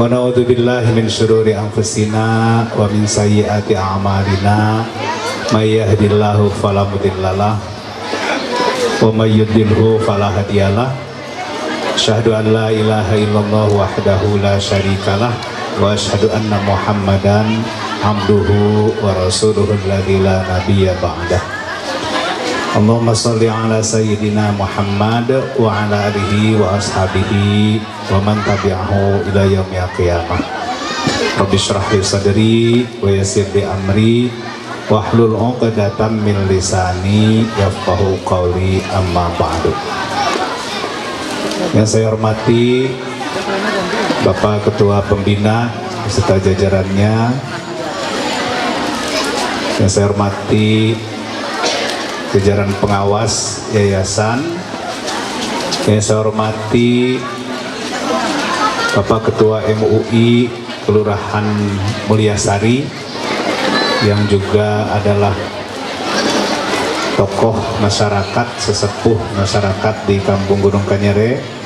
wa na'udzu billahi min syururi anfusina wa min sayyiati a'malina may yahdihillahu fala mudhillalah wa may yudlilhu fala hadiyalah. Asyhadu an la ilaha illallah wahdahu la syarikalah wa asyhadu anna Muhammadan abduhu wa rasuluhu alladzi la nabiyya ba'dah. Allahumma shalli ala sayyidina Muhammad wa ala alihi wa ashabihi wa man tabi'ahu ila yaumil qiyamah. Rabbi shrah li sadri wa yassir li amri wahlul 'uqdatam min lisani yafqahu qawli, amma ba'du. Yang saya hormati Bapak Ketua Pembina beserta jajarannya, yang saya hormati jajaran pengawas yayasan, yang saya hormati Bapak Ketua MUI Kelurahan Mulyasari yang juga adalah tokoh masyarakat, sesepuh masyarakat di Kampung Gunung Kanyere.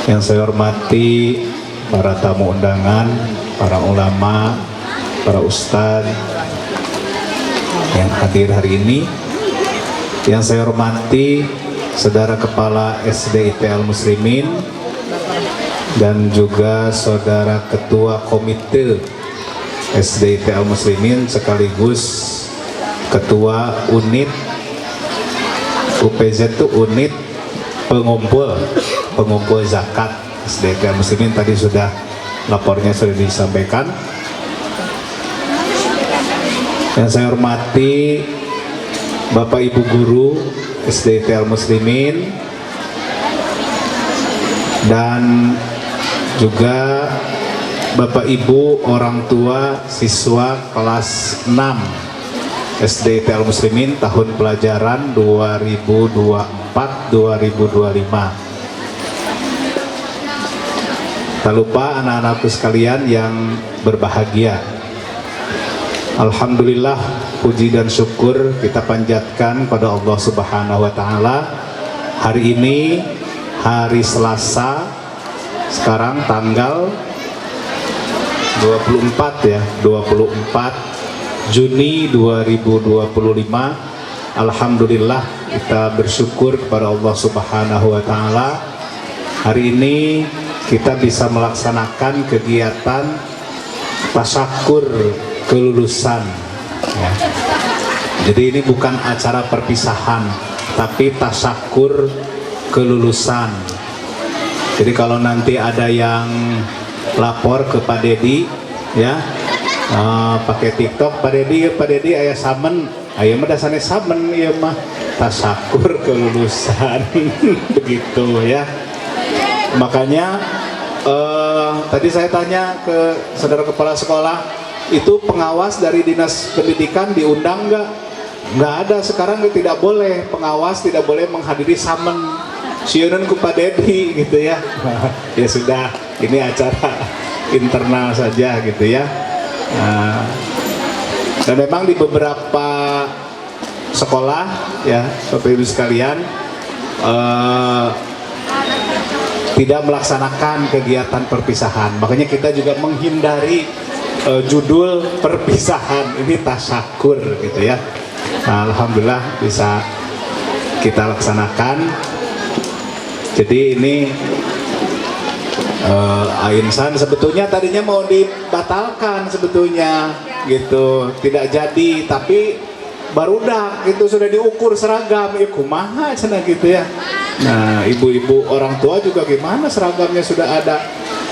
Yang saya hormati para tamu undangan, para ulama, para ustadz yang hadir hari ini. Yang saya hormati Saudara Kepala SDIT Al-Muslimin dan juga Saudara Ketua Komite SD ITL Muslimin sekaligus ketua unit UPZ itu unit pengumpul zakat SD ITL Muslimin. Tadi sudah lapornya sudah disampaikan. Yang saya hormati Bapak Ibu guru SD ITL Muslimin dan juga Bapak Ibu orang tua siswa kelas 6 SD ITL Muslimin tahun pelajaran 2024-2025. Tak lupa anak-anakku sekalian yang berbahagia. Alhamdulillah, puji dan syukur kita panjatkan pada Allah Subhanahu wa taala. Hari ini hari Selasa, sekarang tanggal 24 Juni 2025. Alhamdulillah, kita bersyukur kepada Allah Subhanahu wa taala. Hari ini kita bisa melaksanakan kegiatan tasyakur kelulusan ya. Jadi ini bukan acara perpisahan, tapi tasyakur kelulusan. Jadi kalau nanti ada yang lapor ke Pak Dedi ya, pakai TikTok, Pak Dedi ayah samen, ayah mah dasarnya samen, ya mah tasyakur kelulusan begitu ya. Makanya tadi saya tanya ke saudara kepala sekolah, itu pengawas dari dinas pendidikan diundang nggak? Nggak ada, sekarang tidak boleh, pengawas tidak boleh menghadiri samen siunan ku Pak Dedi gitu ya. Ya sudah, ini acara internal saja gitu ya. Dan memang di beberapa sekolah ya Bapak Ibu sekalian tidak melaksanakan kegiatan perpisahan, makanya kita juga menghindari judul perpisahan, ini tasyakur gitu ya. Nah, alhamdulillah bisa kita laksanakan. Jadi ini Ainsan sebetulnya tadinya mau dibatalkan sebetulnya gitu, tidak jadi, tapi barudak gitu sudah diukur seragam, ya kumaha cenah gitu ya. Nah, ibu-ibu orang tua juga gimana, seragamnya sudah ada,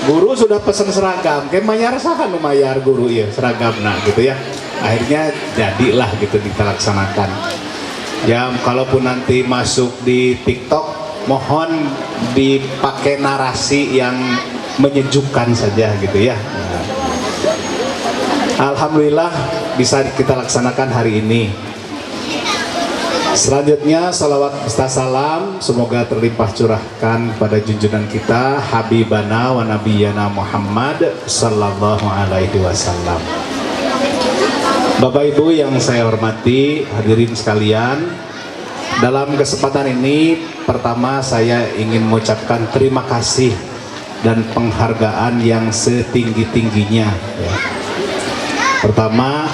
guru sudah pesan seragam, kayak mayar saha nu mayar guru ya seragam nah gitu ya. Akhirnya jadilah gitu kita laksanakan. Ya kalaupun nanti masuk di TikTok, mohon dipakai narasi yang menyejukkan saja gitu ya. Nah, alhamdulillah bisa kita laksanakan hari ini. Selanjutnya salawat beserta salam semoga terlimpah curahkan pada junjungan kita Habibana wa Nabiyana Muhammad sallallahu alaihi wasallam. Bapak Ibu yang saya hormati, hadirin sekalian, dalam kesempatan ini pertama saya ingin mengucapkan terima kasih dan penghargaan yang setinggi-tingginya ya. Pertama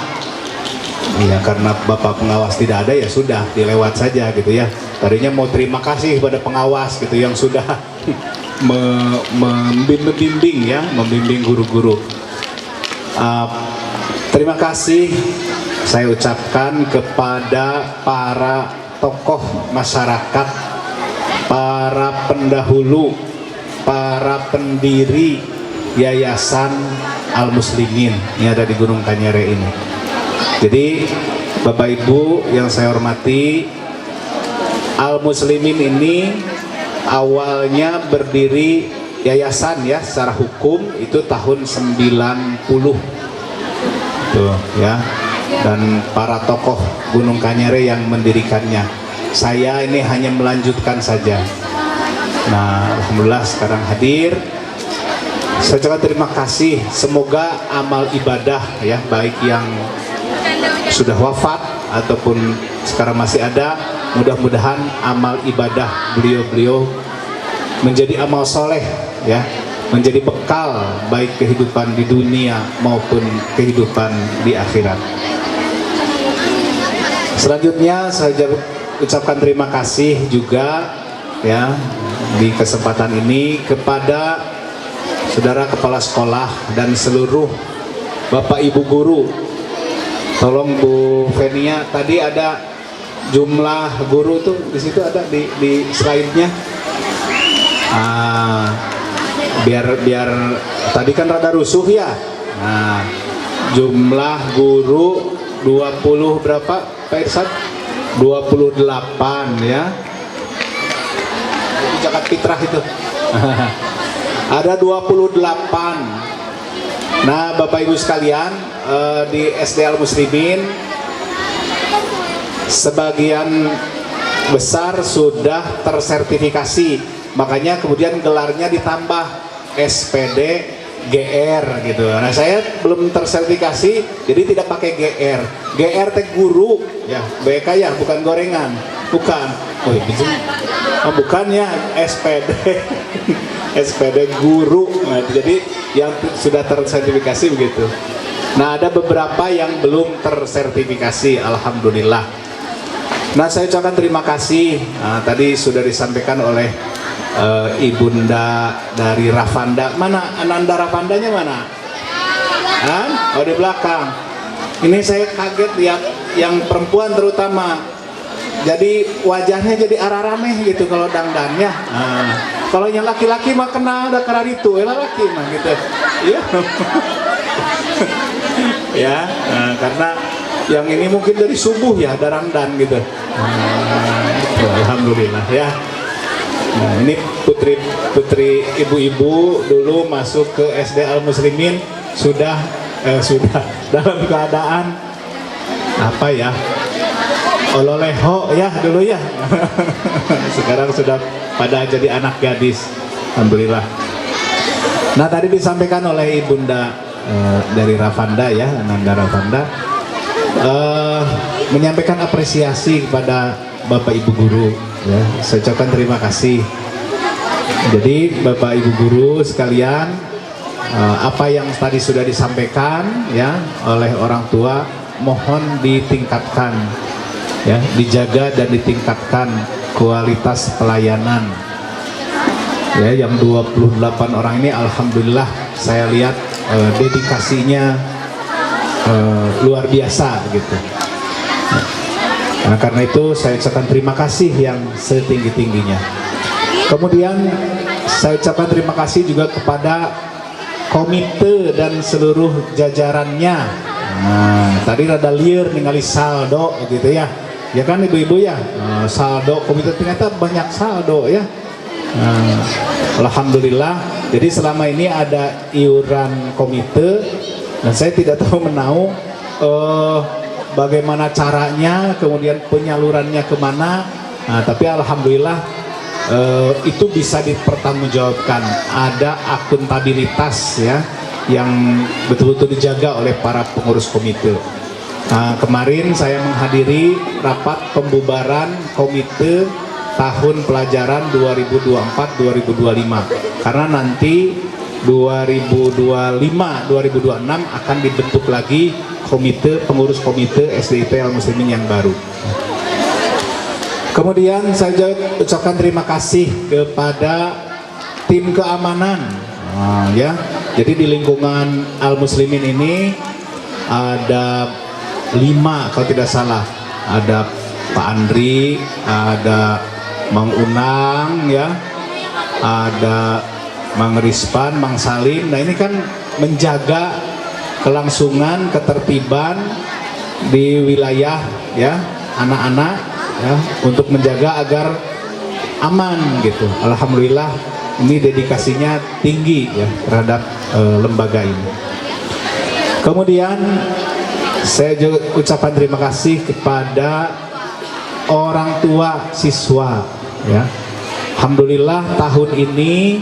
ya karena Bapak pengawas tidak ada, ya sudah dilewat saja gitu ya. Tadinya mau terima kasih pada pengawas gitu yang sudah membimbing ya, membimbing guru-guru. Terima kasih saya ucapkan kepada para tokoh masyarakat, para pendahulu, para pendiri Yayasan Al Muslimin yang ada di Gunung Kanyere ini. Jadi Bapak Ibu yang saya hormati, Al Muslimin ini awalnya berdiri yayasan ya secara hukum itu tahun 90 tuh ya, dan para tokoh Gunung Kanyere yang mendirikannya. Saya ini hanya melanjutkan saja. Nah, alhamdulillah sekarang hadir. Saya ucapkan terima kasih. Semoga amal ibadah ya, baik yang sudah wafat ataupun sekarang masih ada, mudah-mudahan amal ibadah beliau-beliau menjadi amal soleh ya, menjadi bekal baik kehidupan di dunia maupun kehidupan di akhirat. Selanjutnya saya ucapkan terima kasih juga ya di kesempatan ini kepada saudara kepala sekolah dan seluruh Bapak Ibu guru. Tolong Bu Fenia, tadi ada jumlah guru tuh di situ ada di slide-nya. Biar tadi kan rada rusuh ya. Nah, jumlah guru 20 berapa Pak Irsad? 28 ya. Di Jakarta Fitrah itu. Ada 28. Nah, Bapak Ibu sekalian, di SD Al Muslimin sebagian besar sudah tersertifikasi, makanya kemudian gelarnya ditambah SPD GR gitu. Nah, saya belum tersertifikasi, jadi tidak pakai GR. GR teh guru ya, BK ya, bukan gorengan, bukan. Oh, bukan ya, SPD. SPD guru. Nah, jadi yang sudah tersertifikasi begitu. Nah, ada beberapa yang belum tersertifikasi, alhamdulillah. Nah, saya ucapkan terima kasih. Nah, tadi sudah disampaikan oleh Ibunda dari Ravanda. Mana Ananda Ravandanya mana? Hah? Oh, di belakang. Ini saya kaget lihat yang perempuan terutama. Jadi wajahnya jadi ararameh gitu kalau dangdannya. Nah, kalau yang laki-laki mah kena ada kerar itu, laki mah gitu. Iya. Ya, nah, karena yang ini mungkin dari subuh ya, darangdan gitu. Alhamdulillah ya. Nah, ini putri ibu-ibu dulu masuk ke SD Al Muslimin sudah dalam keadaan apa ya? Ololeho ya dulu ya. Sekarang sudah pada jadi anak gadis. Alhamdulillah. Nah, tadi disampaikan oleh Ibunda dari Ravanda ya, Ananda Ravanda, menyampaikan apresiasi kepada Bapak Ibu guru ya. Saya ucapkan terima kasih. Jadi Bapak Ibu guru sekalian, apa yang tadi sudah disampaikan ya oleh orang tua mohon ditingkatkan ya, dijaga dan ditingkatkan kualitas pelayanan ya. Yang 28 orang ini alhamdulillah saya lihat dedikasinya luar biasa gitu. Nah, karena itu saya ucapkan terima kasih yang setinggi-tingginya. Kemudian saya ucapkan terima kasih juga kepada komite dan seluruh jajarannya. Nah, tadi rada liar ningali saldo gitu ya. Ya kan ibu-ibu ya, saldo komite ternyata banyak saldo ya. Alhamdulillah. Jadi selama ini ada iuran komite dan saya tidak tahu menau bagaimana caranya, kemudian penyalurannya kemana. Nah, tapi alhamdulillah itu bisa dipertanggungjawabkan. Ada akuntabilitas ya yang betul-betul dijaga oleh para pengurus komite. Nah, kemarin saya menghadiri rapat pembubaran komite tahun pelajaran 2024-2025 karena nanti 2025-2026 akan dibentuk lagi komite, pengurus komite SDIT Al Muslimin yang baru. Kemudian saya ucapkan terima kasih kepada tim keamanan ya. Jadi di lingkungan Al Muslimin ini ada 5 kalau tidak salah. Ada Pak Andri, ada Mang Unang ya, ada Mang Rispan, Mang Salim. Nah, ini kan menjaga kelangsungan, ketertiban di wilayah ya, anak-anak ya, untuk menjaga agar aman gitu. Alhamdulillah ini dedikasinya tinggi ya terhadap lembaga ini. Kemudian saya juga ucapkan terima kasih kepada orang tua siswa ya. Alhamdulillah tahun ini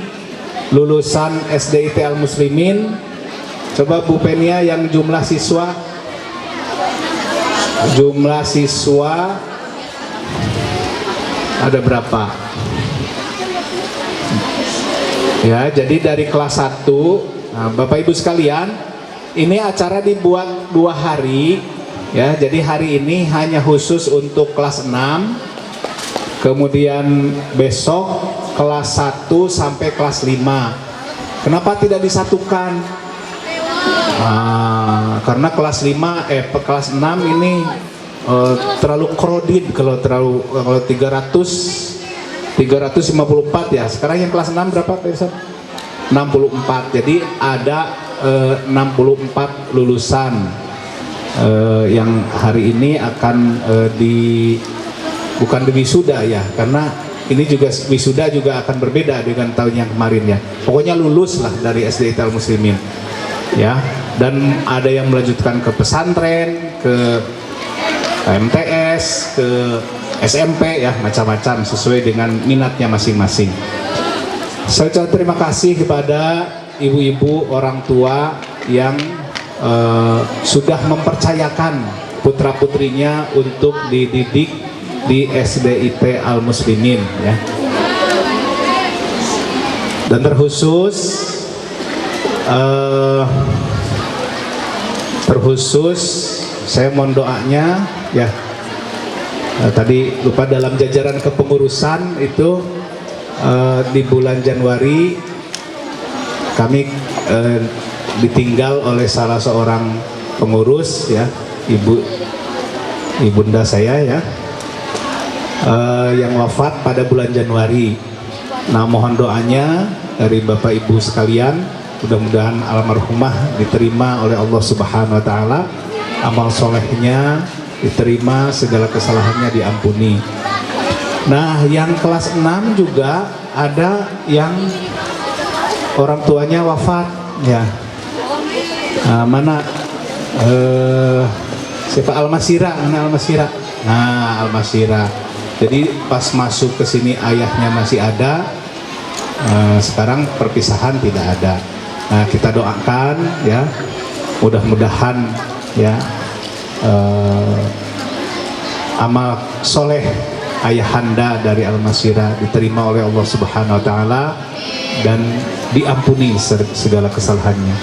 lulusan SDIT Al Muslimin, coba Bu Penia yang jumlah siswa ada berapa ya. Jadi dari kelas 1, nah, Bapak Ibu sekalian, ini acara dibuat 2 hari ya. Jadi hari ini hanya khusus untuk kelas 6, kemudian besok kelas 1 sampai kelas 5. Kenapa tidak disatukan? karena kelas 6 ini terlalu crowded kalau 354 ya. Sekarang yang kelas 6 berapa Pak Irsan? 64. Jadi ada 64 lulusan yang hari ini akan bukan di wisuda ya, karena ini juga wisuda juga akan berbeda dengan tahun yang kemarin ya. Pokoknya lulus lah dari SD ITE Al Muslimin ya. Dan ada yang melanjutkan ke pesantren, ke MTS, ke SMP ya, macam-macam sesuai dengan minatnya masing-masing. Saya ucapkan terima kasih kepada ibu-ibu orang tua yang sudah mempercayakan putra-putrinya untuk dididik di SD ITE Al Muslimin ya. Dan terkhusus saya mohon doanya ya. Tadi lupa, dalam jajaran kepengurusan itu di bulan Januari kami ditinggal oleh salah seorang pengurus ya, ibunda saya ya, yang wafat pada bulan Januari. Nah, mohon doanya dari Bapak Ibu sekalian, mudah-mudahan almarhumah diterima oleh Allah Subhanahu wa taala, amal solehnya diterima, segala kesalahannya diampuni. Nah, yang kelas 6 juga ada yang orang tuanya wafat ya. Nah, mana siapa? Almasira, mana Almasira? Nah, Almasira. Jadi pas masuk ke sini ayahnya masih ada, sekarang perpisahan tidak ada. Nah, kita doakan ya, mudah-mudahan ya amal soleh ayahanda dari Almasira diterima oleh Allah Subhanahu wa taala dan diampuni segala kesalahannya.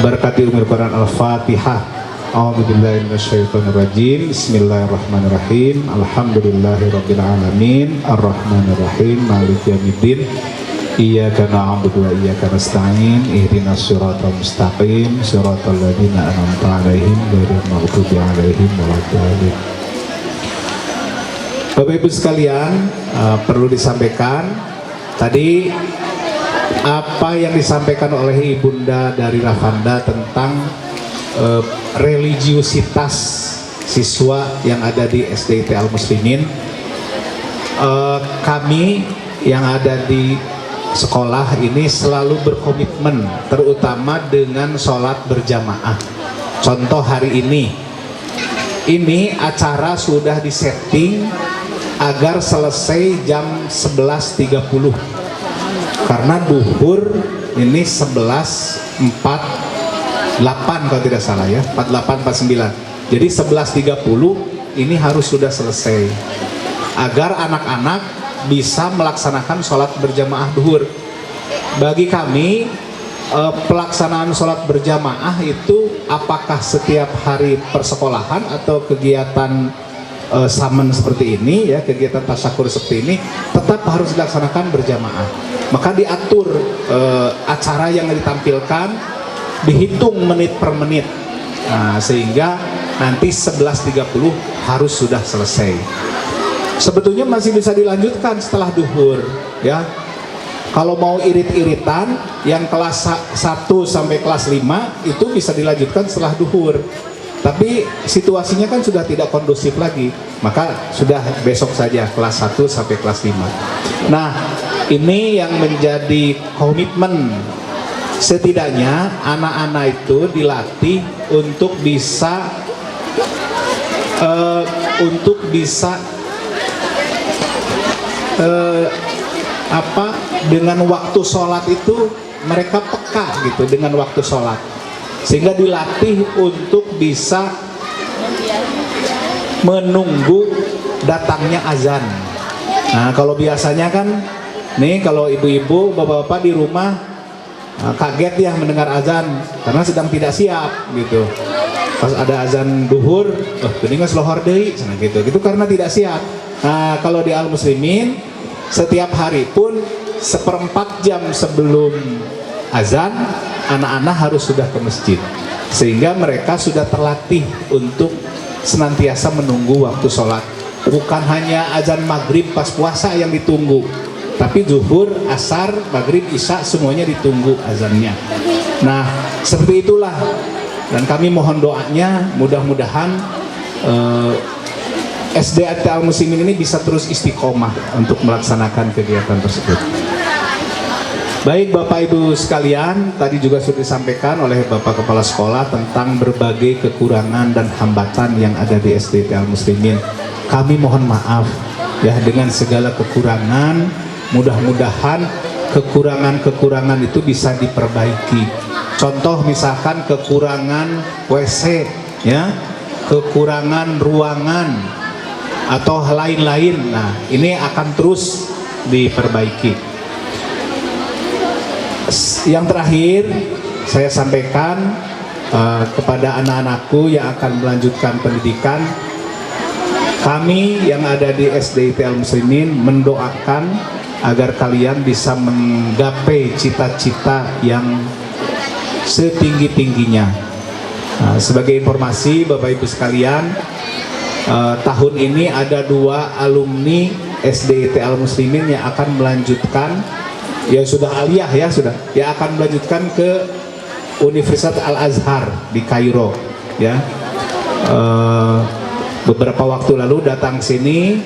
Berkati umur Quran Al-Fatihah. A'udzubillahi minasyaitonirrajim. Bismillahirrahmanirrahim. Alhamdulillahirabbil alamin. Arrahmanirrahim. Maliki yaumiddin. Iyyaka na'budu wa iyyaka nasta'in. Ihdinas siratal mustaqim. Siratal ladzina an'amta 'alaihim ghairil maghdubi 'alaihim waladdallin. Bapak Ibu sekalian, perlu disampaikan tadi apa yang disampaikan oleh Ibunda dari Ravanda tentang religiusitas siswa yang ada di SD ITE Al Muslimin. Kami yang ada di sekolah ini selalu berkomitmen, terutama dengan sholat berjamaah. Contoh hari ini acara sudah disetting agar selesai jam 11.30 karena duhur ini 11.48 kalau tidak salah ya, 48-49. Jadi 11.30 ini harus sudah selesai agar anak-anak bisa melaksanakan sholat berjamaah duhur. Bagi kami pelaksanaan sholat berjamaah itu apakah setiap hari persekolahan atau kegiatan saman seperti ini ya, kegiatan tasyakur seperti ini tetap harus dilaksanakan berjamaah. Maka diatur acara yang ditampilkan, dihitung menit per menit. Nah, sehingga nanti 11.30 harus sudah selesai. Sebetulnya masih bisa dilanjutkan setelah duhur ya. Kalau mau irit-iritan yang kelas 1 sampai kelas 5 itu bisa dilanjutkan setelah duhur. Tapi situasinya kan sudah tidak kondusif lagi, maka sudah besok saja kelas 1 sampai kelas 5. Nah, ini yang menjadi komitmen. Setidaknya anak-anak itu dilatih untuk bisa dengan waktu sholat itu mereka peka gitu dengan waktu sholat, sehingga dilatih untuk bisa menunggu datangnya azan. Nah, kalau biasanya kan nih, kalau ibu-ibu bapak-bapak di rumah kaget ya mendengar azan karena sedang tidak siap gitu. Pas ada azan duhur, geningan selohor deui gitu karena tidak siap. Nah, kalau di Al Muslimin setiap hari pun 1/4 jam sebelum azan anak-anak harus sudah ke masjid. sehingga mereka sudah terlatih untuk senantiasa menunggu waktu sholat. Bukan hanya azan maghrib pas puasa yang ditunggu, tapi zuhur, asar, maghrib, isya semuanya ditunggu azannya. Nah, seperti itulah, dan kami mohon doanya mudah-mudahan SD Al Muslimin ini bisa terus istiqomah untuk melaksanakan kegiatan tersebut. Baik Bapak Ibu sekalian, tadi juga sudah disampaikan oleh Bapak Kepala Sekolah tentang berbagai kekurangan dan hambatan yang ada di SD Al Muslimin. Kami mohon maaf ya dengan segala kekurangan, mudah-mudahan kekurangan-kekurangan itu bisa diperbaiki. Contoh misalkan kekurangan WC ya, kekurangan ruangan atau lain-lain. Nah, ini akan terus diperbaiki. Yang terakhir saya sampaikan kepada anak-anakku yang akan melanjutkan pendidikan, kami yang ada di SDIT Al Muslimin mendoakan agar kalian bisa menggapai cita-cita yang setinggi-tingginya. Nah, sebagai informasi Bapak Ibu sekalian, tahun ini ada 2 alumni SDIT Al Muslimin yang akan melanjutkan, ya sudah aliyah ya sudah, ya akan melanjutkan ke Universitas Al Azhar di Kairo ya. Beberapa waktu lalu datang sini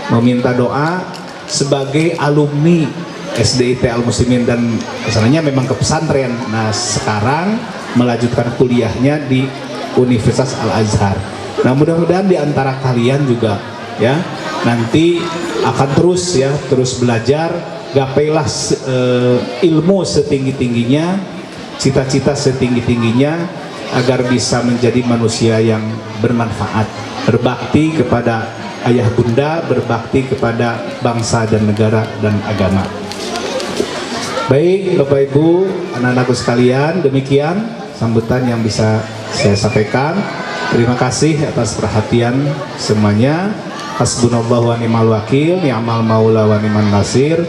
meminta doa sebagai alumni SDIT Al Muslimin, dan kesananya memang ke pesantren. Nah, sekarang melanjutkan kuliahnya di Universitas Al Azhar. Nah, mudah-mudahan di antara kalian juga ya nanti akan terus belajar, gapailah ilmu setinggi-tingginya, cita-cita setinggi-tingginya, agar bisa menjadi manusia yang bermanfaat, berbakti kepada ayah bunda, berbakti kepada bangsa dan negara dan agama. Baik Bapak Ibu, anak-anakku sekalian, demikian sambutan yang bisa saya sampaikan. Terima kasih atas perhatian semuanya. Hasbunallahu wa ni'mal wakil, ni'mal maula wa ni'man nasir.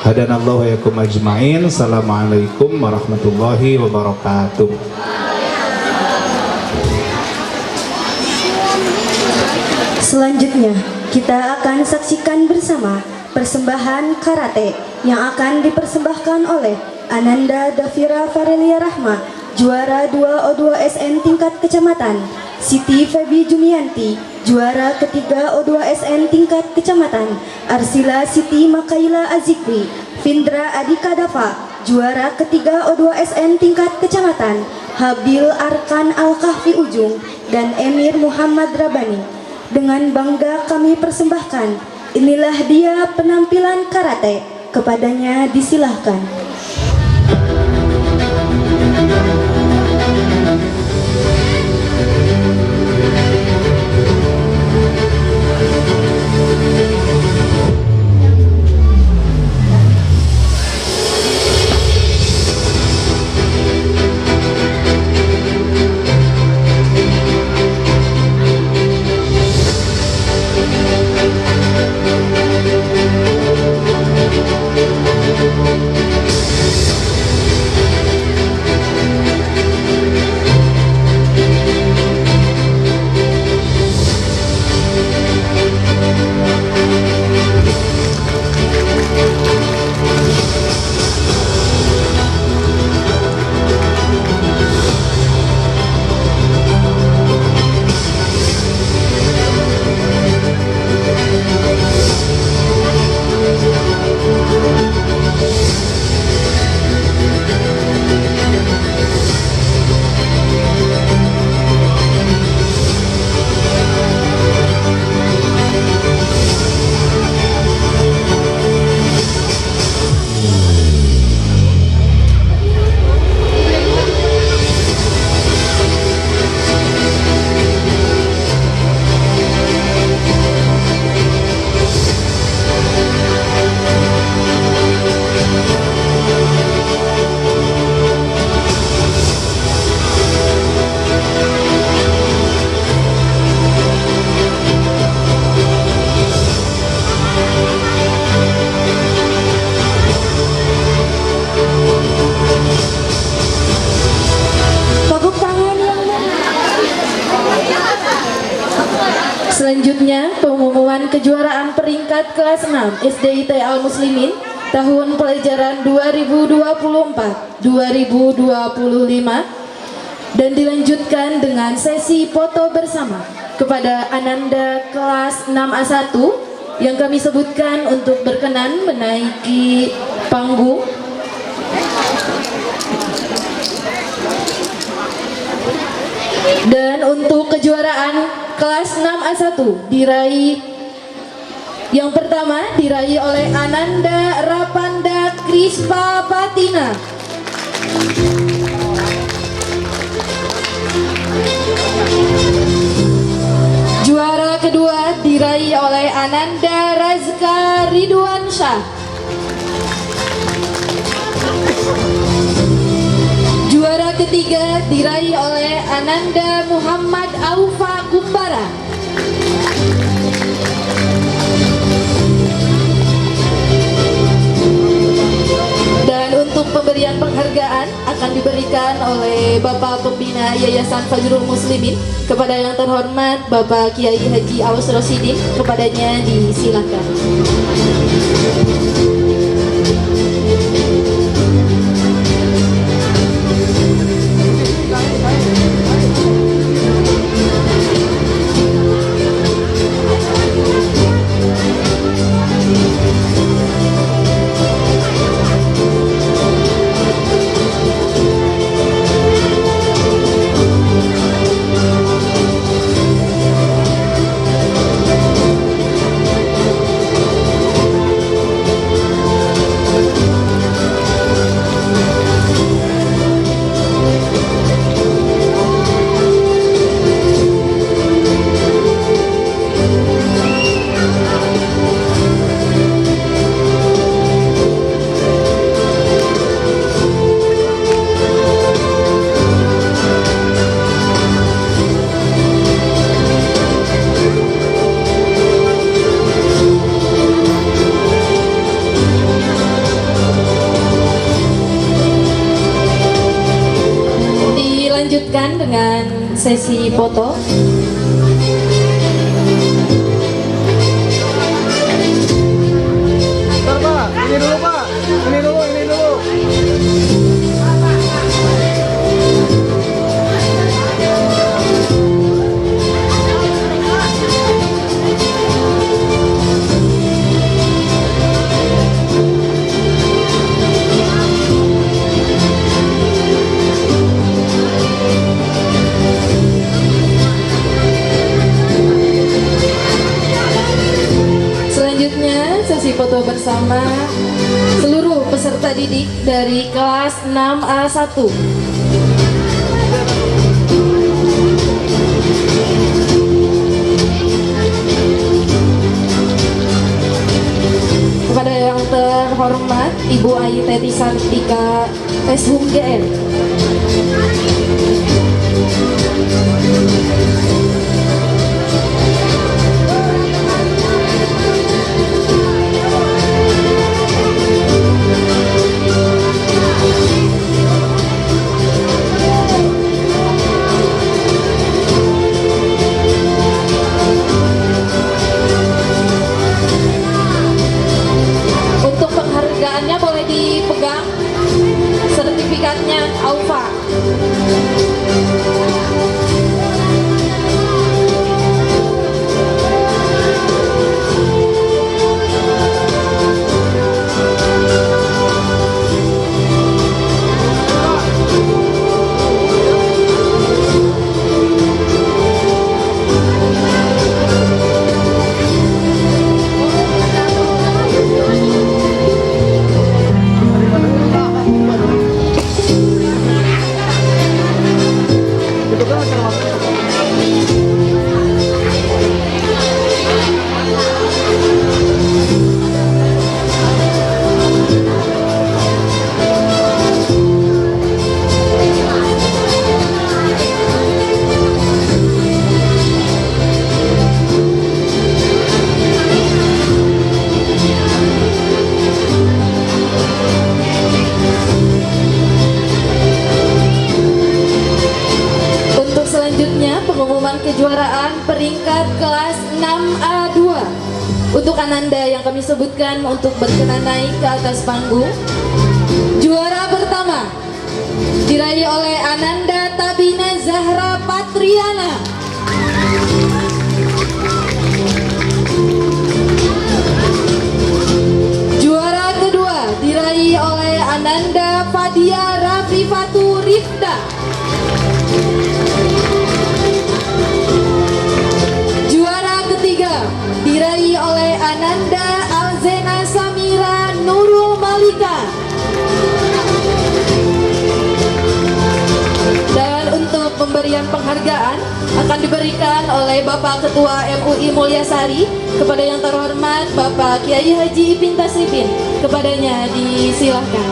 Hadanallahu wa yakum ajma'in. Assalamualaikum warahmatullahi wabarakatuh. Selanjutnya, kita akan saksikan bersama persembahan karate yang akan dipersembahkan oleh Ananda Davira Farelia Rahma, juara 2 O2 SN tingkat kecamatan, Siti Febi Jumianti, juara ketiga O2 SN tingkat kecamatan, Arsila Siti Makaila Azikri, Findra Adika Dava, juara ketiga O2 SN tingkat kecamatan, Habil Arkan Al-Kahfi Ujung, dan Emir Muhammad Rabani. Dengan bangga kami persembahkan, inilah dia penampilan karate. Kepadanya disilahkan. kejuaraan peringkat kelas 6 SDIT Al Muslimin tahun pelajaran 2024-2025 dan dilanjutkan dengan sesi foto bersama kepada Ananda kelas 6A1 yang kami sebutkan untuk berkenan menaiki panggung. Dan untuk kejuaraan kelas 6A1 yang pertama diraih oleh Ananda Rapanda Krispa Patina. Juara kedua diraih oleh Ananda Razka Ridwansyah. Juara ketiga diraih oleh Ananda Muhammad Aufa Kumbara. Dan untuk pemberian penghargaan akan diberikan oleh Bapak Pembina Yayasan Fajrul Muslimin kepada yang terhormat Bapak Kiai Haji Awas Rosidin. Kepadanya disilakan. Dilanjutkan dengan sesi foto. Ini dulu Pak, ini dulu. Selanjutnya sesi foto bersama seluruh peserta didik dari kelas 6A1. Kepada yang terhormat Ibu Ayu Teti Sartika Shum GM. Untuk penghargaannya boleh dipegang sertifikatnya Aufa. sebutkan untuk berkenan naik ke atas panggung. Juara pertama diraih oleh Ananda Tabina Zahra Patriana. Juara kedua diraih oleh Ananda Fadia Rafifatu Rifda. Juara ketiga diraih oleh Ananda Alzena Samira Nurul Malika. Dan untuk pemberian penghargaan akan diberikan oleh Bapak Ketua MUI Mulyasari kepada yang terhormat Bapak Kiai Haji Ipin Tasrifin. Kepadanya disilahkan.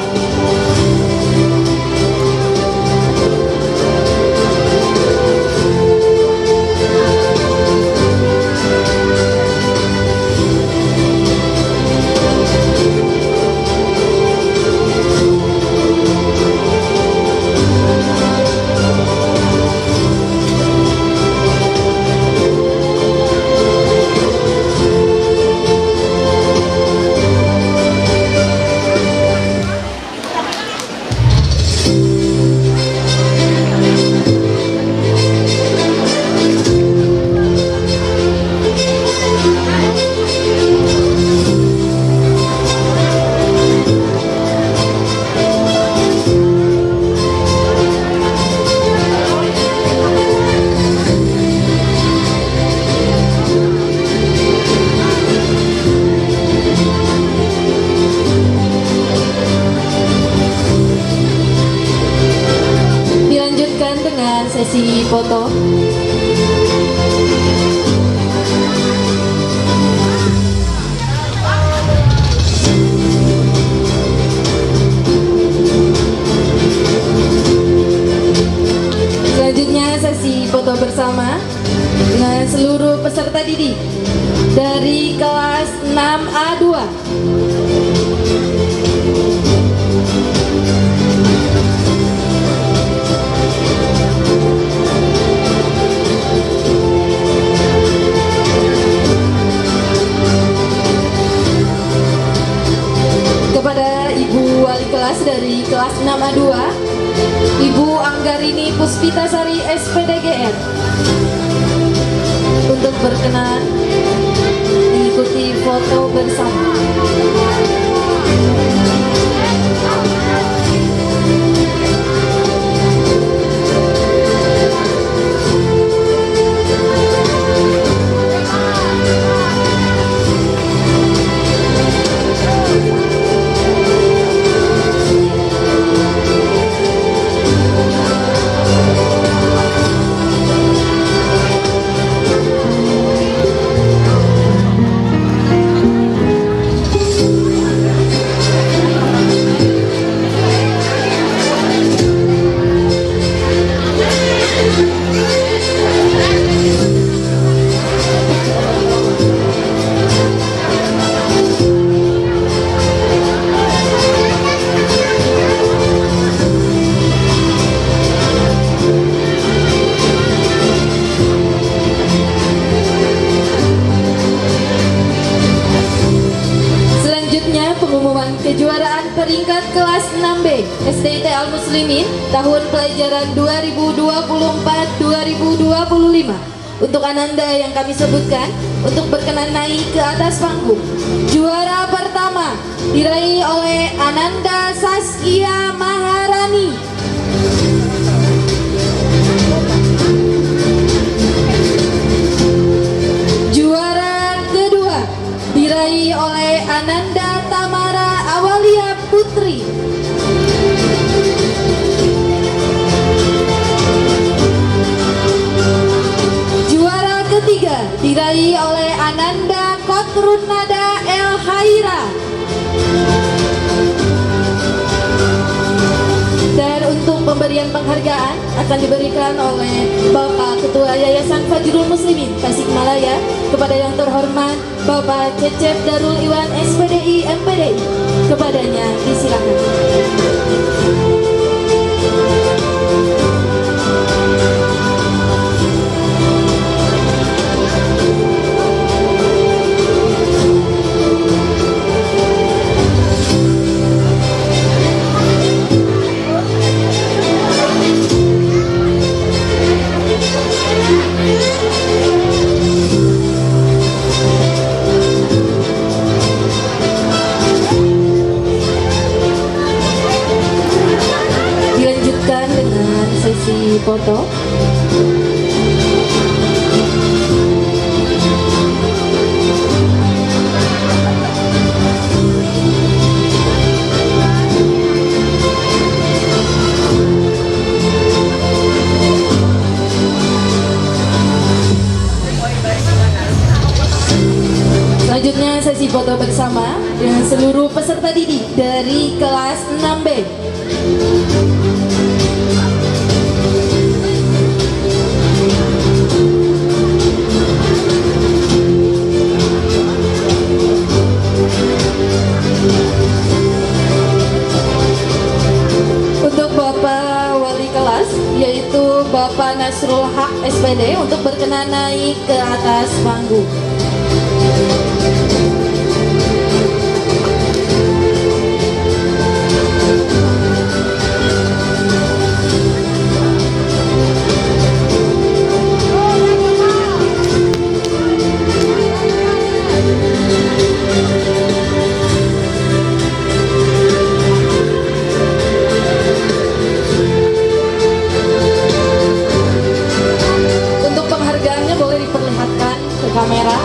Dilanjutkan dengan sesi foto. Selanjutnya sesi foto bersama dengan seluruh peserta didik dari kelas 6A2. Kepada Ibu Wali Kelas dari kelas 6A2, Ibu Anggarini Puspitasari SPDGR, untuk berkenan mengikuti foto bersama. Pengumuman kejuaraan peringkat kelas 6B SDIT Al Muslimin tahun pelajaran 2024-2025. Untuk Ananda yang kami sebutkan untuk berkenan naik ke atas panggung. Juara pertama diraih oleh Ananda Saskia Maharani. Juara kedua diraih oleh Ananda Tamara Awalia Putri. Juara ketiga diraih oleh Ananda Kotrunada El Haira. Dan untuk pemberian penghargaan akan diberikan oleh Bapak Ketua Yayasan Fajrul Muslimin Tasikmalaya kepada yang terhormat Bapak Cecep Darul Iwan SPDI MPDI. Kepadanya disilakan. sesi foto. Selanjutnya sesi foto bersama dengan seluruh peserta didik dari kelas 6B. Untuk Bapak Wali kelas yaitu Bapak Nasrul Haq SPD untuk berkenan naik ke atas panggung. Untuk penghargaannya boleh diperlihatkan ke kamera.